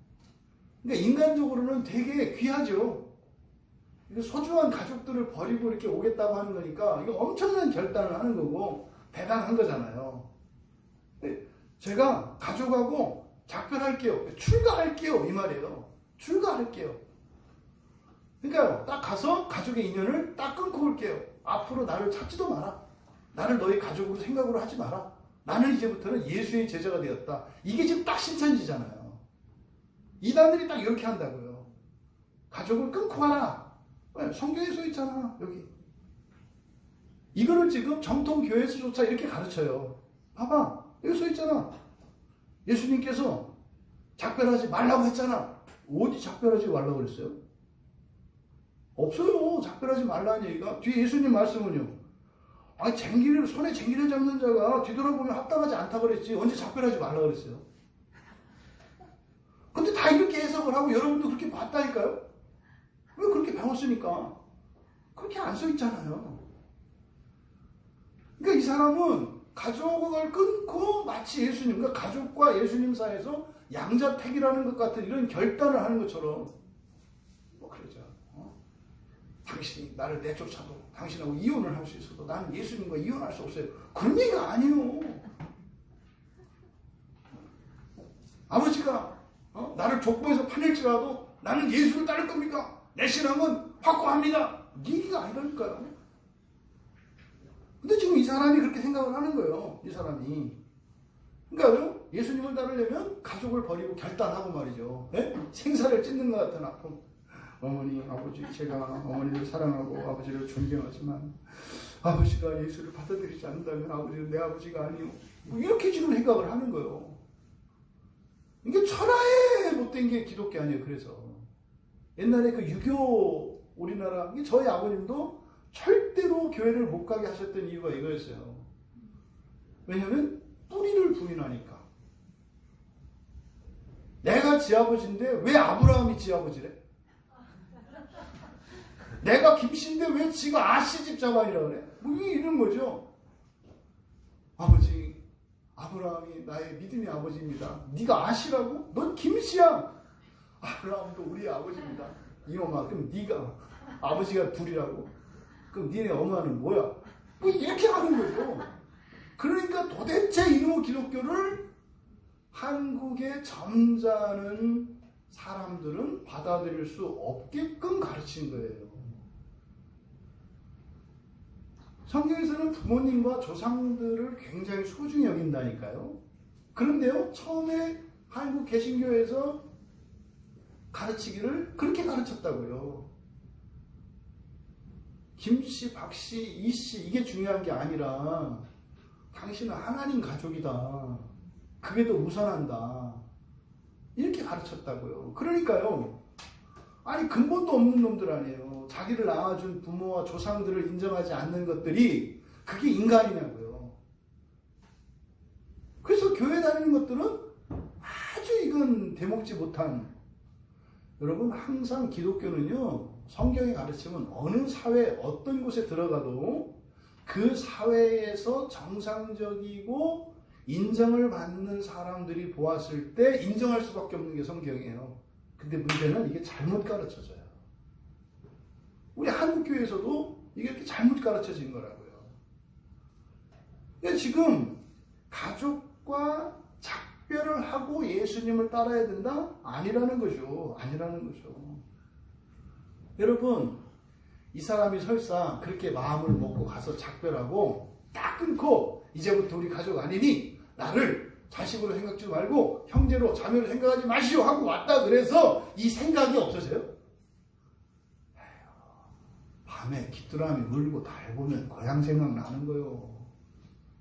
그러니까 인간적으로는 되게 귀하죠. 소중한 가족들을 버리고 이렇게 오겠다고 하는 거니까 이거 엄청난 결단을 하는 거고 대단한 거잖아요. 제가 가족하고 작별할게요. 출가할게요. 이 말이에요. 출가할게요. 그러니까 딱 가서 가족의 인연을 딱 끊고 올게요. 앞으로 나를 찾지도 마라. 나를 너의 가족으로 생각으로 하지 마라. 나는 이제부터는 예수의 제자가 되었다. 이게 지금 딱 신천지잖아요. 이단들이 딱 이렇게 한다고요. 가족을 끊고 가라. 성경에 써 있잖아. 여기. 이거를 지금 정통 교회에서조차 이렇게 가르쳐요. 봐봐. 여기 써 있잖아. 예수님께서 작별하지 말라고 했잖아. 어디 작별하지 말라고 그랬어요? 없어요. 작별하지 말라는 얘기가. 뒤에 예수님 말씀은요. 아, 손에 쟁기를 잡는 자가 뒤돌아보면 합당하지 않다 그랬지. 언제 작별하지 말라 그랬어요? 근데 다 이렇게 해석을 하고 여러분도 그렇게 봤다니까요? 왜 그렇게 배웠으니까? 그렇게 안 써 있잖아요. 그러니까 이 사람은 가족을 끊고 마치 예수님, 그러니까 가족과 예수님 사이에서 양자택이라는 것 같은 이런 결단을 하는 것처럼 뭐 그러죠. 당신이 나를 내쫓아도 당신하고 이혼을 할 수 있어도 나는 예수님과 이혼할 수 없어요. 그런 얘기가 아니에요. 아버지가 나를 족보에서 파낼지라도 나는 예수를 따를 겁니까? 내 신앙은 확고합니다. 얘기가 아니라니까요. 근데 지금 이 사람이 그렇게 생각을 하는 거예요. 이 사람이. 그러니까 예수님을 따르려면 가족을 버리고 결단하고 말이죠. 네? 생사를 찢는 것 같은 아픔. 어머니, 아버지, 제가 어머니를 사랑하고 아버지를 존경하지만 아버지가 예수를 받아들이지 않는다면 아버지는 내 아버지가 아니요. 뭐 이렇게 지금 생각을 하는 거예요. 이게 천하에 못된 게 기독교 아니에요. 그래서 옛날에 그 유교 우리나라 저희 아버님도 절대로 교회를 못 가게 하셨던 이유가 이거였어요. 왜냐하면 뿌리를 부인하니까. 내가 지아버지인데 왜 아브라함이 지아버지래? 내가 김씨인데 왜 지가 아씨 집 자반이라 그래? 뭐 이런 거죠. 아버지, 아브라함이 나의 믿음의 아버지입니다. 네가 아씨라고? 넌 김씨야. 아브라함도 우리 아버지입니다. 이놈아, 그럼 네가 아버지가 둘이라고? 그럼 니네 엄마는 뭐야? 뭐 이렇게 하는 거죠. 그러니까 도대체 이놈의 기독교를 한국의 점잖은 사람들은 받아들일 수 없게끔 가르친 거예요. 성경에서는 부모님과 조상들을 굉장히 소중히 여긴다니까요. 그런데요, 처음에 한국 개신교에서 가르치기를 그렇게 가르쳤다고요. 김씨, 박씨, 이씨 이게 중요한 게 아니라 당신은 하나님 가족이다. 그게 더 우선한다. 이렇게 가르쳤다고요. 그러니까요. 아니 근본도 없는 놈들 아니에요. 자기를 낳아준 부모와 조상들을 인정하지 않는 것들이 그게 인간이냐고요. 그래서 교회 다니는 것들은 아주 이건 대먹지 못한. 여러분 항상 기독교는요. 성경이 가르치면 어느 사회 어떤 곳에 들어가도 그 사회에서 정상적이고 인정을 받는 사람들이 보았을 때 인정할 수밖에 없는 게 성경이에요. 근데 문제는 이게 잘못 가르쳐져요. 우리 한국교회에서도 이게 이렇게 잘못 가르쳐진 거라고요. 그러니까 지금 가족과 작별을 하고 예수님을 따라야 된다? 아니라는 거죠. 아니라는 거죠. 여러분, 이 사람이 설사 그렇게 마음을 먹고 가서 작별하고 딱 끊고 이제부터 우리 가족 아니니 나를 자식으로 생각지 말고 형제로 자매로 생각하지 마시오 하고 왔다 그래서 이 생각이 없어져요? 밤에 귀뚜라미 물고 달보면 고향 생각나는 거요.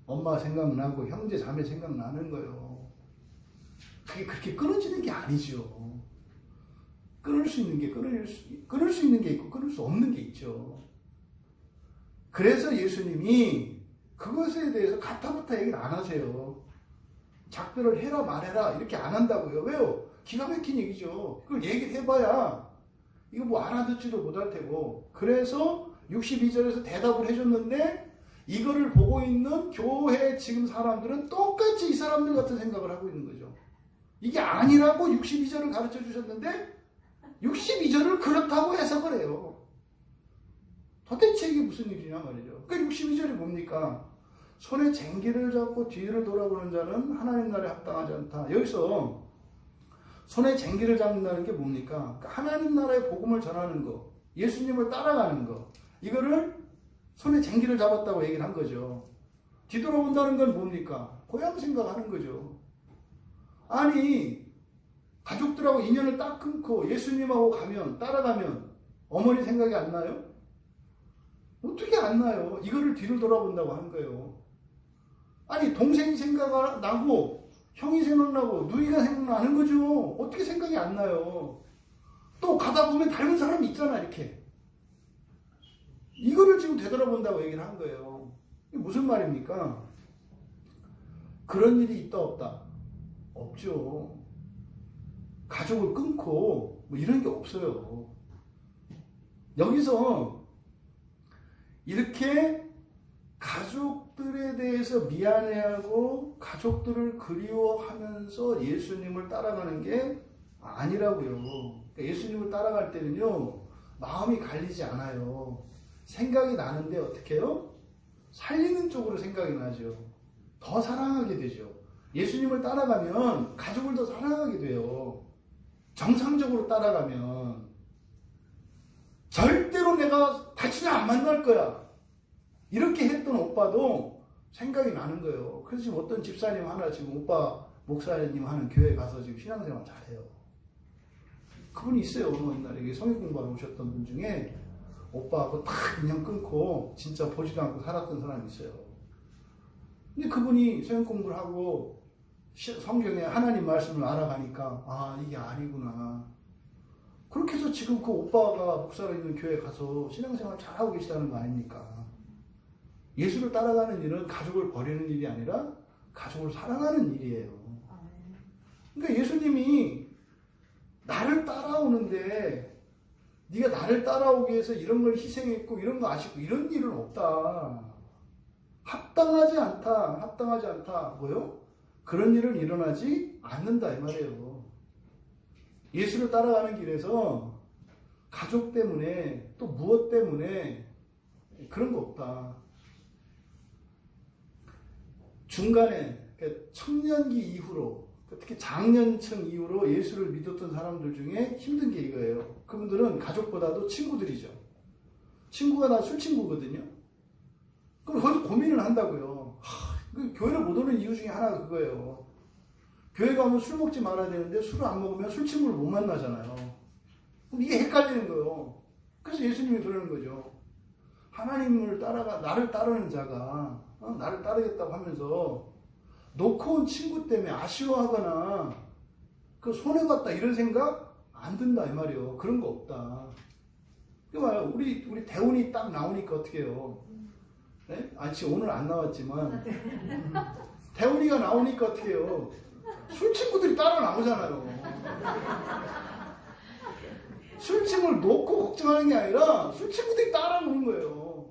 엄마 생각나고 형제 자매 생각나는 거요. 그게 그렇게 끊어지는 게 아니죠. 끊을 수 있는 게 끊을 수 있는 게 있고 끊을 수 없는 게 있죠. 그래서 예수님이 그것에 대해서 가타부타 얘기를 안 하세요. 작별을 해라 말해라 이렇게 안 한다고요. 왜요? 기가 막힌 얘기죠. 그걸 얘기를 해봐야 이거 뭐 알아듣지도 못할 테고. 그래서 62절에서 대답을 해줬는데 이거를 보고 있는 교회 지금 사람들은 똑같이 이 사람들 같은 생각을 하고 있는 거죠. 이게 아니라고 62절을 가르쳐 주셨는데 62절을 그렇다고 해석을 해요. 도대체 이게 무슨 일이냐 말이죠. 그러니까 62절이 뭡니까? 손에 쟁기를 잡고 뒤를 돌아보는 자는 하나님 나라에 합당하지 않다. 여기서 손에 쟁기를 잡는다는 게 뭡니까? 그러니까 하나님 나라의 복음을 전하는 거. 예수님을 따라가는 거. 이거를 손에 쟁기를 잡았다고 얘기를 한 거죠. 뒤돌아본다는 건 뭡니까? 고향 생각하는 거죠. 아니, 가족들하고 인연을 딱 끊고 예수님하고 가면, 따라가면 어머니 생각이 안 나요? 어떻게 안 나요? 이거를 뒤를 돌아본다고 하는 거예요. 아니, 동생이 생각나고 형이 생각나고 누이가 생각나는 거죠. 어떻게 생각이 안 나요? 또 가다 보면 닮은 사람이 있잖아, 이렇게. 이거를 지금 되돌아본다고 얘기를 한 거예요. 이게 무슨 말입니까? 그런 일이 있다 없다? 없죠. 가족을 끊고 뭐 이런 게 없어요. 여기서 이렇게 가족들에 대해서 미안해하고 가족들을 그리워하면서 예수님을 따라가는 게 아니라고요. 그러니까 예수님을 따라갈 때는요, 마음이 갈리지 않아요. 생각이 나는데 어떻게 해요? 살리는 쪽으로 생각이 나죠. 더 사랑하게 되죠. 예수님을 따라가면 가족을 더 사랑하게 돼요. 정상적으로 따라가면 절대로 내가 다시는 안 만날 거야. 이렇게 했던 오빠도 생각이 나는 거예요. 그래서 지금 어떤 집사님 하나 지금 오빠 목사님 하는 교회 가서 지금 신앙생활 잘해요. 그분이 있어요. 옛날에 성경 공부하러 오셨던 분 중에 오빠하고 딱 인연 끊고 진짜 보지도 않고 살았던 사람이 있어요. 근데 그분이 성경 공부를 하고 성경에 하나님 말씀을 알아가니까 아, 이게 아니구나. 그렇게 해서 지금 그 오빠가 목사로 있는 교회 가서 신앙생활 잘하고 계시다는 거 아닙니까? 예수를 따라가는 일은 가족을 버리는 일이 아니라 가족을 사랑하는 일이에요. 그러니까 예수님이 나를 따라오는데 네가 나를 따라오기 위해서 이런 걸 희생했고 이런 거 아쉽고 이런 일은 없다. 합당하지 않다. 뭐요? 그런 일은 일어나지 않는다 이 말이에요. 예수를 따라가는 길에서 가족 때문에 또 무엇 때문에 그런 거 없다. 중간에 청년기 이후로 특히 장년층 이후로 예수를 믿었던 사람들 중에 힘든 게 이거예요. 그분들은 가족보다도 친구들이죠. 친구가 다 술 친구거든요. 그럼 거기서 고민을 한다고요. 교회를 못 오는 이유 중에 하나가 그거예요. 교회 가면 술 먹지 말아야 되는데 술을 안 먹으면 술 친구를 못 만나잖아요. 그럼 이게 헷갈리는 거예요. 그래서 예수님이 그러는 거죠. 하나님을 나를 따르는 자가 나를 따르겠다고 하면서 놓고 온 친구 때문에 아쉬워하거나 그 손해봤다 이런 생각 안 든다 이 말이에요. 그런 거 없다. 그러니까 우리 대운이 딱 나오니까 어떻게 해요? 네? 지금 오늘 안 나왔지만 대운이가 나오니까 어떻게 해요? 술 친구들이 따라 나오잖아요. 술 친구를 놓고 걱정하는 게 아니라 술 친구들이 따라 오는 거예요.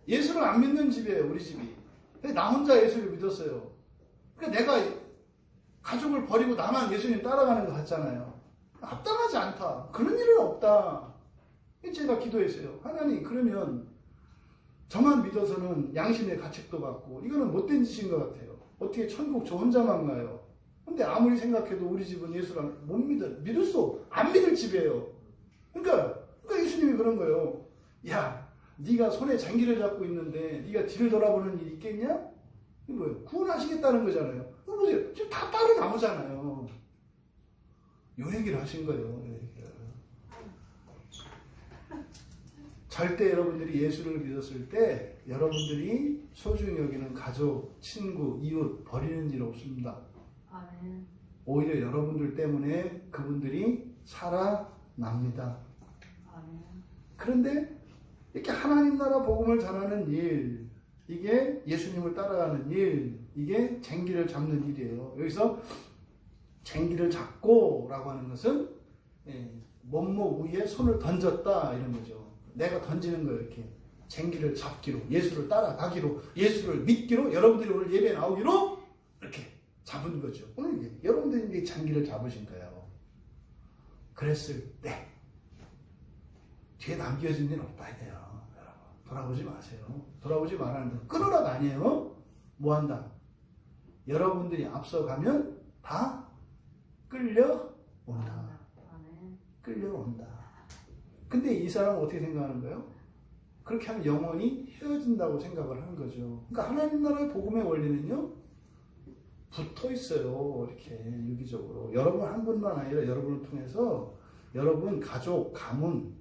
예수를 안 믿는 집이에요, 우리 집이. 근데 나 혼자 예수를 믿었어요. 그러니까 내가 가족을 버리고 나만 예수님 따라가는 것 같잖아요. 합당하지 않다. 그런 일은 없다. 제가 기도했어요. 하나님, 그러면 저만 믿어서는 양심의 가책도 받고 이거는 못된 짓인 것 같아요. 어떻게 천국 저 혼자만 가요? 근데 아무리 생각해도 우리 집은 예수를 못 믿을 수 안 믿을 집이에요. 그러니까 예수님이 그런 거예요. 야, 네가 손에 장기를 잡고 있는데 네가 뒤를 돌아보는 일이 있겠냐? 이게 뭐예요? 구원하시겠다는 거잖아요. 이거 보세요. 지금 다 따로 나오잖아요. 요 얘기를 하신 거예요. 요 얘기를. 절대 여러분들이 예수를 믿었을 때 여러분들이 소중히 여기는 가족, 친구, 이웃 버리는 일 없습니다. 아멘. 오히려 여러분들 때문에 그분들이 살아납니다. 아멘. 그런데 이렇게 하나님 나라 복음을 전하는 일, 이게 예수님을 따라가는 일, 이게 쟁기를 잡는 일이에요. 여기서 쟁기를 잡고 라고 하는 것은 몸목 위에 손을 던졌다 이런 거죠. 내가 던지는 거예요. 이렇게 쟁기를 잡기로, 예수를 따라가기로, 예수를 믿기로, 여러분들이 오늘 예배에 나오기로 이렇게 잡은 거죠. 오늘 여러분들이 쟁기를 잡으신 거예요. 그랬을 때 뒤에 남겨진 일 없다 이거예요. 여러분 돌아보지 마세요. 돌아보지 말라는 거 끊으라가 아니에요. 뭐 한다? 여러분들이 앞서가면 다 끌려온다. 끌려온다. 근데 이 사람은 어떻게 생각하는 거예요? 그렇게 하면 영원히 헤어진다고 생각을 하는 거죠. 그러니까 하나님 나라의 복음의 원리는요, 붙어 있어요. 이렇게 유기적으로. 여러분 한 분만 아니라 여러분을 통해서 여러분 가족, 가문,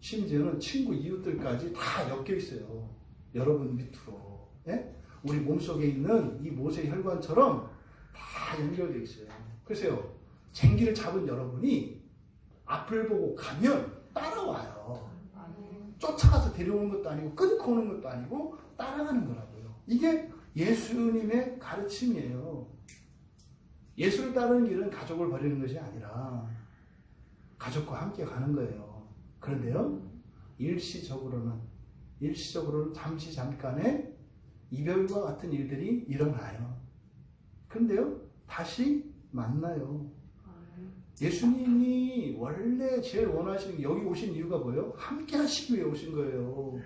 심지어는 친구, 이웃들까지 다 엮여 있어요. 여러분 밑으로. 예? 우리 몸속에 있는 이 모세 혈관처럼 다 연결되어 있어요. 그래서요, 쟁기를 잡은 여러분이 앞을 보고 가면 따라와요. 쫓아가서 데려오는 것도 아니고 끊고 오는 것도 아니고 따라가는 거라고요. 이게 예수님의 가르침이에요. 예수를 따르는 길은 가족을 버리는 것이 아니라 가족과 함께 가는 거예요. 그런데요, 일시적으로는 잠시 잠깐의 이별과 같은 일들이 일어나요. 그런데요, 다시 만나요. 예수님이 원래 제일 원하시는 게, 여기 오신 이유가 뭐예요? 함께 하시기 위해 오신 거예요.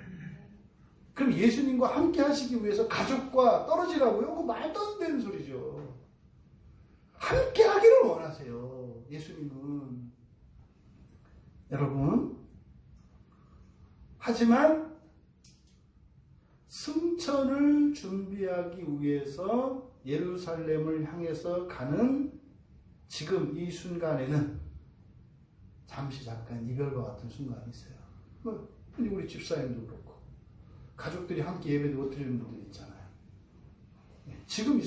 그럼 예수님과 함께 하시기 위해서 가족과 떨어지라고요? 그거 말도 안 되는 소리죠. 함께 하기를 원하세요, 예수님은. 여러분, 하지만 승천을 준비하기 위해서 예루살렘을 향해서 가는 지금 이 순간에는 잠시 잠깐 이별과 같은 순간이 있어요. 우리 집사님도 그렇고 가족들이 함께 예배도 드리는 분들 있잖아요. 지금 이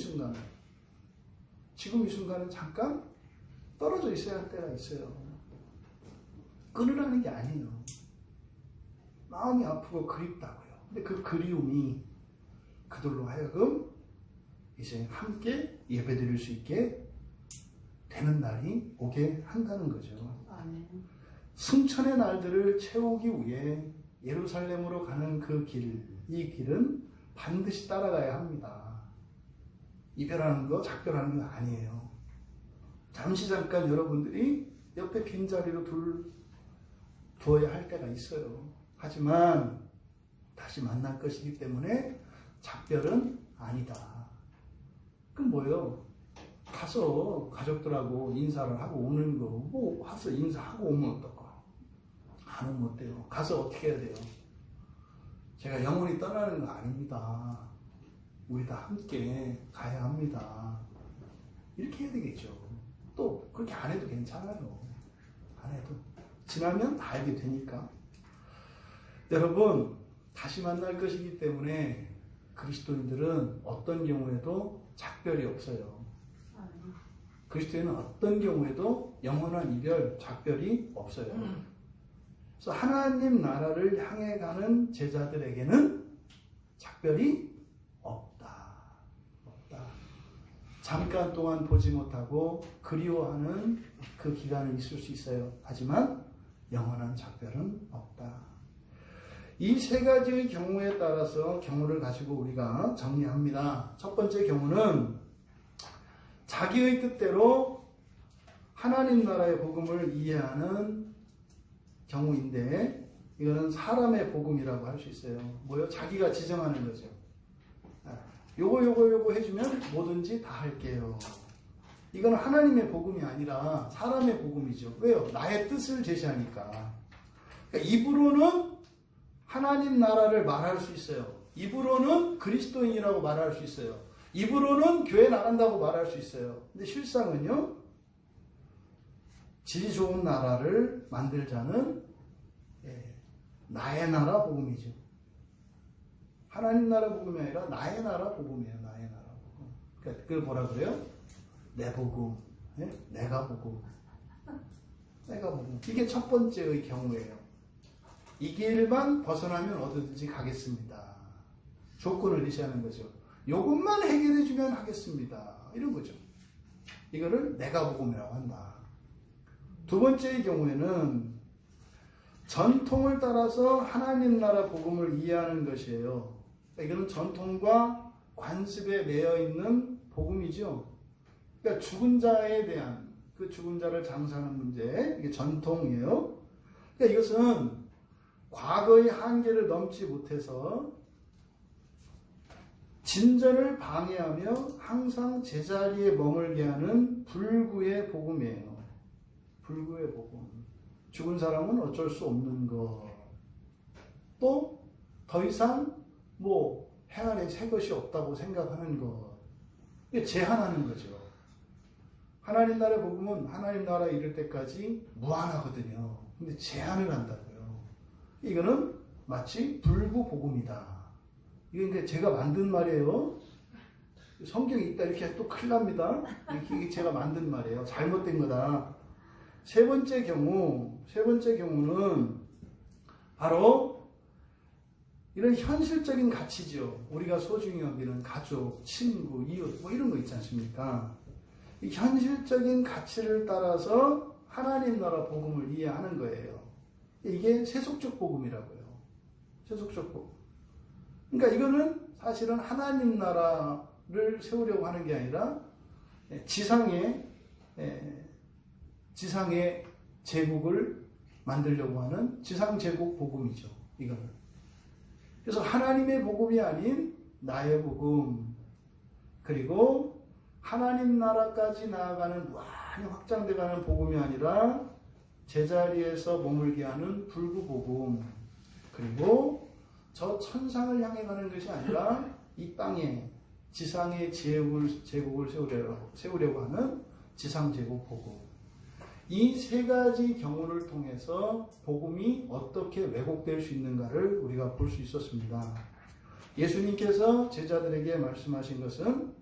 순간은 잠깐 떨어져 있어야 할 때가 있어요. 끊으라는 게 아니에요. 마음이 아프고 그립다고요. 근데 그 그리움이 그들로 하여금 이제 함께 예배드릴 수 있게 되는 날이 오게 한다는 거죠. 승천의 날들을 채우기 위해 예루살렘으로 가는 그 길, 이 길은 반드시 따라가야 합니다. 이별하는 거, 작별하는 거 아니에요. 잠시 잠깐 여러분들이 옆에 빈자리로 두어야 할 때가 있어요. 하지만 다시 만날 것이기 때문에 작별은 아니다. 그럼 뭐예요? 가서 가족들하고 인사를 하고 오는 거, 뭐 가서 인사하고 오면 어떨까? 안 오면 어때요? 가서 어떻게 해야 돼요? 제가 영원히 떠나는 거 아닙니다. 우리 다 함께 가야 합니다. 이렇게 해야 되겠죠. 또 그렇게 안 해도 괜찮아요. 안 해도 지나면 다 알게 되니까. 여러분, 다시 만날 것이기 때문에 그리스도인들은 어떤 경우에도 작별이 없어요. 그리스도인은 어떤 경우에도 영원한 이별, 작별이 없어요. 그래서 하나님 나라를 향해 가는 제자들에게는 작별이 없다. 잠깐 동안 보지 못하고 그리워하는 그 기간은 있을 수 있어요. 하지만 영원한 작별은 없다. 이 세 가지의 경우에 따라서 경우를 가지고 우리가 정리합니다. 첫 번째 경우는 자기의 뜻대로 하나님 나라의 복음을 이해하는 경우인데, 이거는 사람의 복음이라고 할 수 있어요. 뭐요? 자기가 지정하는 거죠. 요거 해주면 뭐든지 다 할게요. 이건 하나님의 복음이 아니라 사람의 복음이죠. 왜요? 나의 뜻을 제시하니까. 그러니까 입으로는 하나님 나라를 말할 수 있어요. 입으로는 그리스도인이라고 말할 수 있어요. 입으로는 교회 나간다고 말할 수 있어요. 근데 실상은요, 질 좋은 나라를 만들자는 나의 나라 복음이죠. 하나님 나라 복음이 아니라 나의 나라 복음이에요. 나의 나라 복음. 그러니까 그걸 뭐라 그래요? 내 복음, 내가 복음, 내가 복음. 이게 첫 번째의 경우예요. 이 길만 벗어나면 어디든지 가겠습니다. 조건을 제시하는 거죠. 요것만 해결해주면 하겠습니다. 이런 거죠. 이거를 내가 복음이라고 한다. 두 번째의 경우에는 전통을 따라서 하나님 나라 복음을 이해하는 것이에요. 이거는 전통과 관습에 매여 있는 복음이죠. 그러니까 죽은 자에 대한, 그 죽은 자를 장사하는 문제, 이게 전통이에요. 그러니까 이것은 과거의 한계를 넘지 못해서 진전을 방해하며 항상 제자리에 머물게 하는 불구의 복음이에요. 불구의 복음. 죽은 사람은 어쩔 수 없는 것. 또 더 이상 뭐 해 아래 새 것이 없다고 생각하는 것. 이게 제한하는 거죠. 하나님 나라의 복음은 하나님 나라 이를 때까지 무한하거든요. 근데 제한을 한다고요. 이거는 마치 불구복음이다. 이게 이제 제가 만든 말이에요. 성경이 있다 이렇게 또 큰일 납니다. 이게 제가 만든 말이에요. 잘못된 거다. 세 번째 경우는 바로 이런 현실적인 가치죠. 우리가 소중히 여기는 가족, 친구, 이웃 뭐 이런 거 있지 않습니까? 이 현실적인 가치를 따라서 하나님 나라 복음을 이해하는 거예요. 이게 세속적 복음이라고요. 세속적 복음. 그러니까 이거는 사실은 하나님 나라를 세우려고 하는 게 아니라 지상의 제국을 만들려고 하는 지상 제국 복음이죠. 이거는. 그래서 하나님의 복음이 아닌 나의 복음, 그리고 하나님 나라까지 나아가는 무한히 확장돼가는 복음이 아니라 제자리에서 머물게 하는 불구복음, 그리고 저 천상을 향해 가는 것이 아니라 이 땅에 지상의 제국을 세우려고 하는 지상제국 복음. 이 세 가지 경우를 통해서 복음이 어떻게 왜곡될 수 있는가를 우리가 볼 수 있었습니다. 예수님께서 제자들에게 말씀하신 것은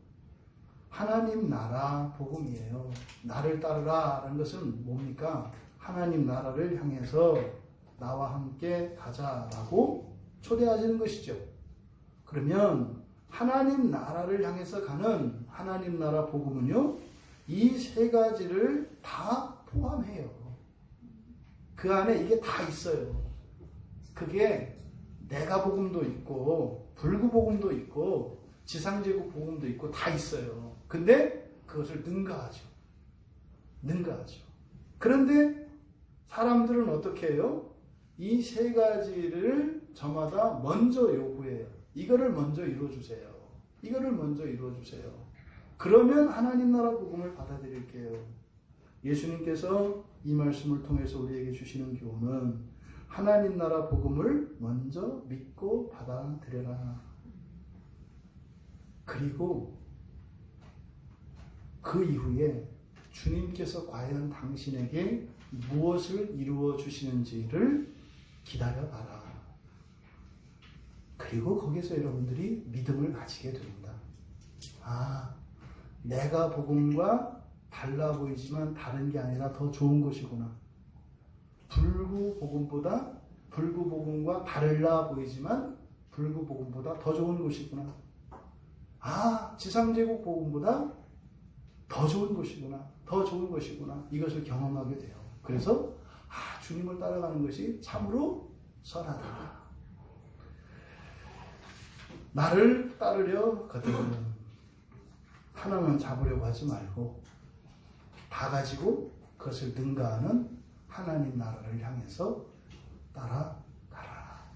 하나님 나라 복음이에요. 나를 따르라 라는 것은 뭡니까? 하나님 나라를 향해서 나와 함께 가자라고 초대하시는 것이죠. 그러면 하나님 나라를 향해서 가는 하나님 나라 복음은요, 이 세 가지를 다 포함해요. 그 안에 이게 다 있어요. 그게 내가 복음도 있고 불구복음도 있고 지상제국 복음도 있고 다 있어요. 근데 그것을 능가하죠. 그런데 사람들은 어떻게 해요? 이 세 가지를 저마다 먼저 요구해요. 이거를 먼저 이루어주세요. 그러면 하나님 나라 복음을 받아들일게요. 예수님께서 이 말씀을 통해서 우리에게 주시는 교훈은 하나님 나라 복음을 먼저 믿고 받아들여라. 그리고 그 이후에 주님께서 과연 당신에게 무엇을 이루어 주시는지를 기다려봐라. 그리고 거기서 여러분들이 믿음을 가지게 됩니다. 아, 내가 복음과 달라 보이지만 다른 게 아니라 더 좋은 것이구나. 불구복음과 달라 보이지만 불구복음보다 더 좋은 것이구나. 아, 지상제국 복음보다 더 좋은 것이구나. 이것을 경험하게 돼요. 그래서 주님을 따라가는 것이 참으로 선하다. 나를 따르려거든 하나만 잡으려고 하지 말고 다 가지고 그것을 능가하는 하나님 나라를 향해서 따라가라.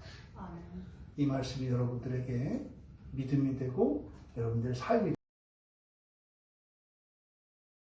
이 말씀이 여러분들에게 믿음이 되고 여러분들의 삶이